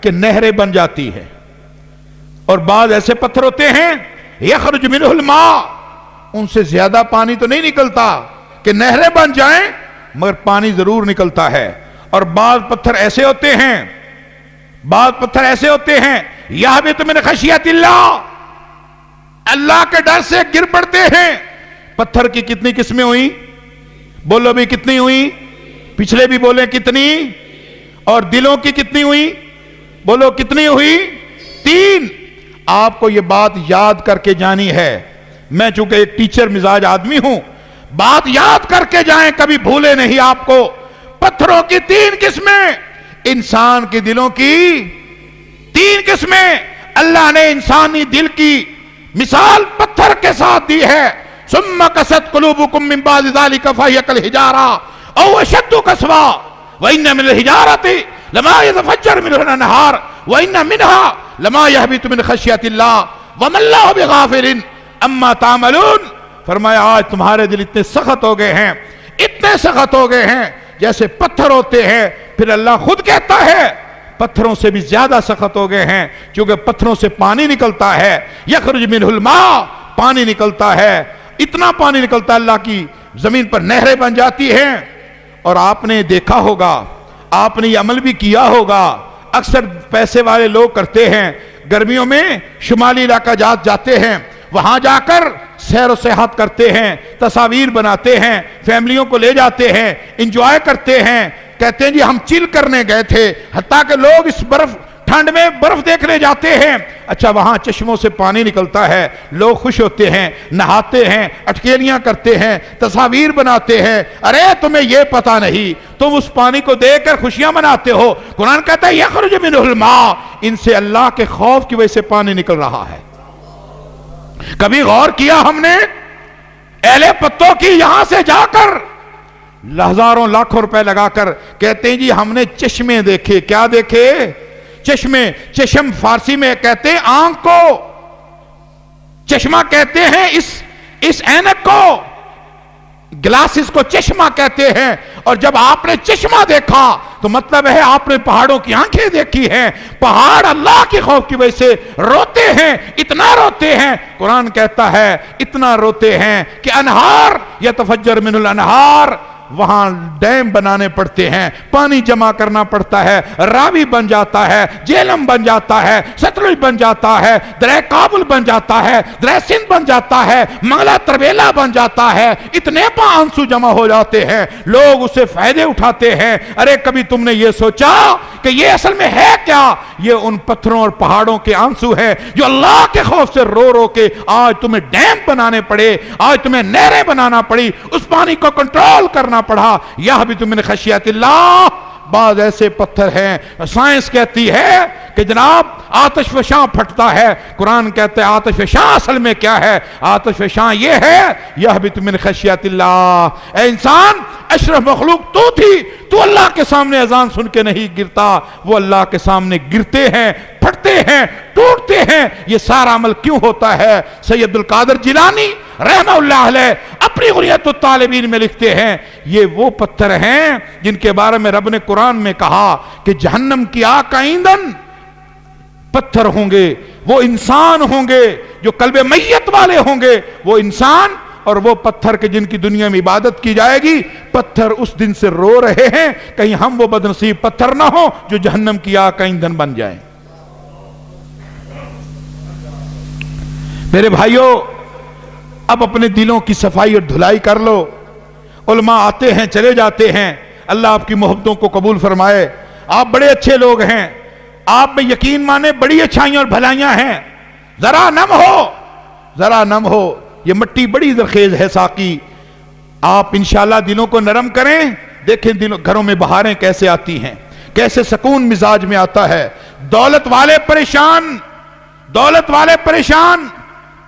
[SPEAKER 2] کہ نہریں بن جاتی ہے، اور بعض ایسے پتھر ہوتے ہیں یخرج منہ الماء، ان سے زیادہ پانی تو نہیں نکلتا کہ نہریں بن جائیں، مگر پانی ضرور نکلتا ہے. اور بعض پتھر ایسے ہوتے ہیں، بعض پتھر ایسے ہوتے ہیں یہبط من خشیت اللہ، اللہ کے ڈر سے گر پڑتے ہیں. پتھر کی کتنی قسمیں ہوئی؟ بولو بھی کتنی ہوئی؟ پچھلے بھی بولیں کتنی؟ اور دلوں کی کتنی ہوئی؟ بولو کتنی ہوئی؟ 3. آپ کو یہ بات یاد کر کے جانی ہے. میں چونکہ ایک ٹیچر مزاج آدمی ہوں، بات یاد کر کے جائیں، کبھی بھولے نہیں آپ کو. پتھروں کی 3 قسمیں، انسان کے دلوں کی 3 قسمیں. اللہ نے انسانی دل کی مثال پتھر کے ساتھ دی ہے. ثم قست قلوبکم من بعد ذلک فہی کالحجارہ او اشد قسوا وَإِنَّ مِنَ الْحِجَارَةِ لَمَا يَتَفَجَّرُ مِنْهُ الْأَنْهَارُ وَإِنَّ مِنْهَا لَمَا يَهْبِطُ مِنْ خَشْيَةِ اللَّهِ وَمَا اللَّهُ بِغَافِلٍ عَمَّا تَعْمَلُونَ. فرمایا آج تمہارے دل اتنے سخت ہو گئے ہیں، اتنے سخت ہو گئے ہیں جیسے پتھر ہوتے ہیں. پھر اللہ خود کہتا ہے پتھروں سے بھی زیادہ سخت ہو گئے ہیں، کیونکہ پتھروں سے پانی نکلتا ہے. یخرج منہ الماء، پانی نکلتا ہے، اتنا پانی نکلتا ہے اللہ کی زمین پر نہریں بن جاتی ہیں. اور آپ نے دیکھا ہوگا، آپ نے یہ عمل بھی کیا ہوگا، اکثر پیسے والے لوگ کرتے ہیں، گرمیوں میں شمالی علاقہ جاتے ہیں، وہاں جا کر سیر و سیاحت کرتے ہیں، تصاویر بناتے ہیں، فیملیوں کو لے جاتے ہیں، انجوائے کرتے ہیں، کہتے ہیں جی ہم چل کرنے گئے تھے. حتیٰ کہ لوگ اس ٹھنڈ میں برف دیکھنے جاتے ہیں. اچھا وہاں چشموں سے پانی نکلتا ہے، لوگ خوش ہوتے ہیں، نہاتے ہیں، اٹکیلیاں کرتے ہیں، تصاویر بناتے ہیں. ارے تمہیں یہ پتا نہیں، تم اس پانی کو دیکھ کر خوشیاں مناتے ہو. قرآن کہتا ہے یخرج منہ الماء، ان سے اللہ کے خوف کی وجہ سے پانی نکل رہا ہے. کبھی غور کیا ہم نے؟ اہل پتوں کی یہاں سے جا کر ہزاروں لاکھوں روپے لگا کر کہتے ہیں جی ہم نے چشمے دیکھے. کیا دیکھے؟ چشمے. چشم فارسی میں کہتے ہیں آنکھ کو، چشمہ کہتے ہیں اس اینک کو، گلاسز کو چشمہ کہتے ہیں. اور جب آپ نے چشمہ دیکھا تو مطلب ہے آپ نے پہاڑوں کی آنکھیں دیکھی ہیں. پہاڑ اللہ کے خوف کی وجہ سے روتے ہیں، اتنا روتے ہیں. قرآن کہتا ہے اتنا روتے ہیں کہ انہار یتفجر من الانہار، وہاں ڈیم بنانے پڑتے ہیں، پانی جمع کرنا پڑتا ہے، راوی بن جاتا ہے، جیلم بن جاتا ہے، ستلج بن جاتا ہے، دریا کابل بن جاتا ہے، دریا سندھ بن جاتا ہے، منگلہ تربیلا بن جاتا ہے. اتنے آنسو جمع ہو جاتے ہیں، لوگ اسے فائدے اٹھاتے ہیں. ارے کبھی تم نے یہ سوچا کہ یہ اصل میں ہے کیا؟ یہ ان پتھروں اور پہاڑوں کے آنسو ہے جو اللہ کے خوف سے رو رو کے آج تمہیں ڈیم بنانے پڑے، آج تمہیں نہریں بنانا پڑی، اس پانی کو کنٹرول کرنا پڑھا. یہبط من خشیت اللہ. بعض ایسے پتھر ہیں سائنس کہتی ہے کہ جناب آتش فشاں پھٹتا ہے. قرآن کہتا ہے آتش فشاں اصل میں کیا ہے؟ آتش فشاں یہ ہے یہبط من خشیت اللہ. اے انسان، اشرف مخلوق تو تھی، تو اللہ کے سامنے اذان سن کے نہیں گرتا، وہ اللہ کے سامنے گرتے ہیں، پھٹتے ہیں، ٹوٹتے ہیں. یہ سارا عمل کیوں ہوتا ہے؟ سید عبد القادر جیلانی رحمہ اللہ علیہ اپنی غنیت الطالبین میں لکھتے ہیں یہ وہ پتھر ہیں جن کے بارے میں رب نے قرآن میں کہا کہ جہنم کی آگ کا ایندھن پتھر ہوں گے. وہ انسان ہوں گے جو قلب میت والے ہوں گے، وہ انسان اور وہ پتھر کے جن کی دنیا میں عبادت کی جائے گی. پتھر اس دن سے رو رہے ہیں کہیں ہم وہ بدنصیب پتھر نہ ہوں جو جہنم کی آگ کا ایندھن بن جائیں. میرے بھائیوں، اب اپنے دلوں کی صفائی اور دھلائی کر لو. علماء آتے ہیں چلے جاتے ہیں، اللہ آپ کی محبتوں کو قبول فرمائے. آپ بڑے اچھے لوگ ہیں، آپ میں یقین مانے بڑی اچھائیاں اور بھلائیاں ہیں. ذرا نم ہو، ذرا نم ہو. یہ مٹی بڑی زرخیز ہے ساقی. آپ انشاءاللہ دلوں کو نرم کریں. دیکھیں گھروں میں بہاریں کیسے آتی ہیں، کیسے سکون مزاج میں آتا ہے. دولت والے پریشان، دولت والے پریشان،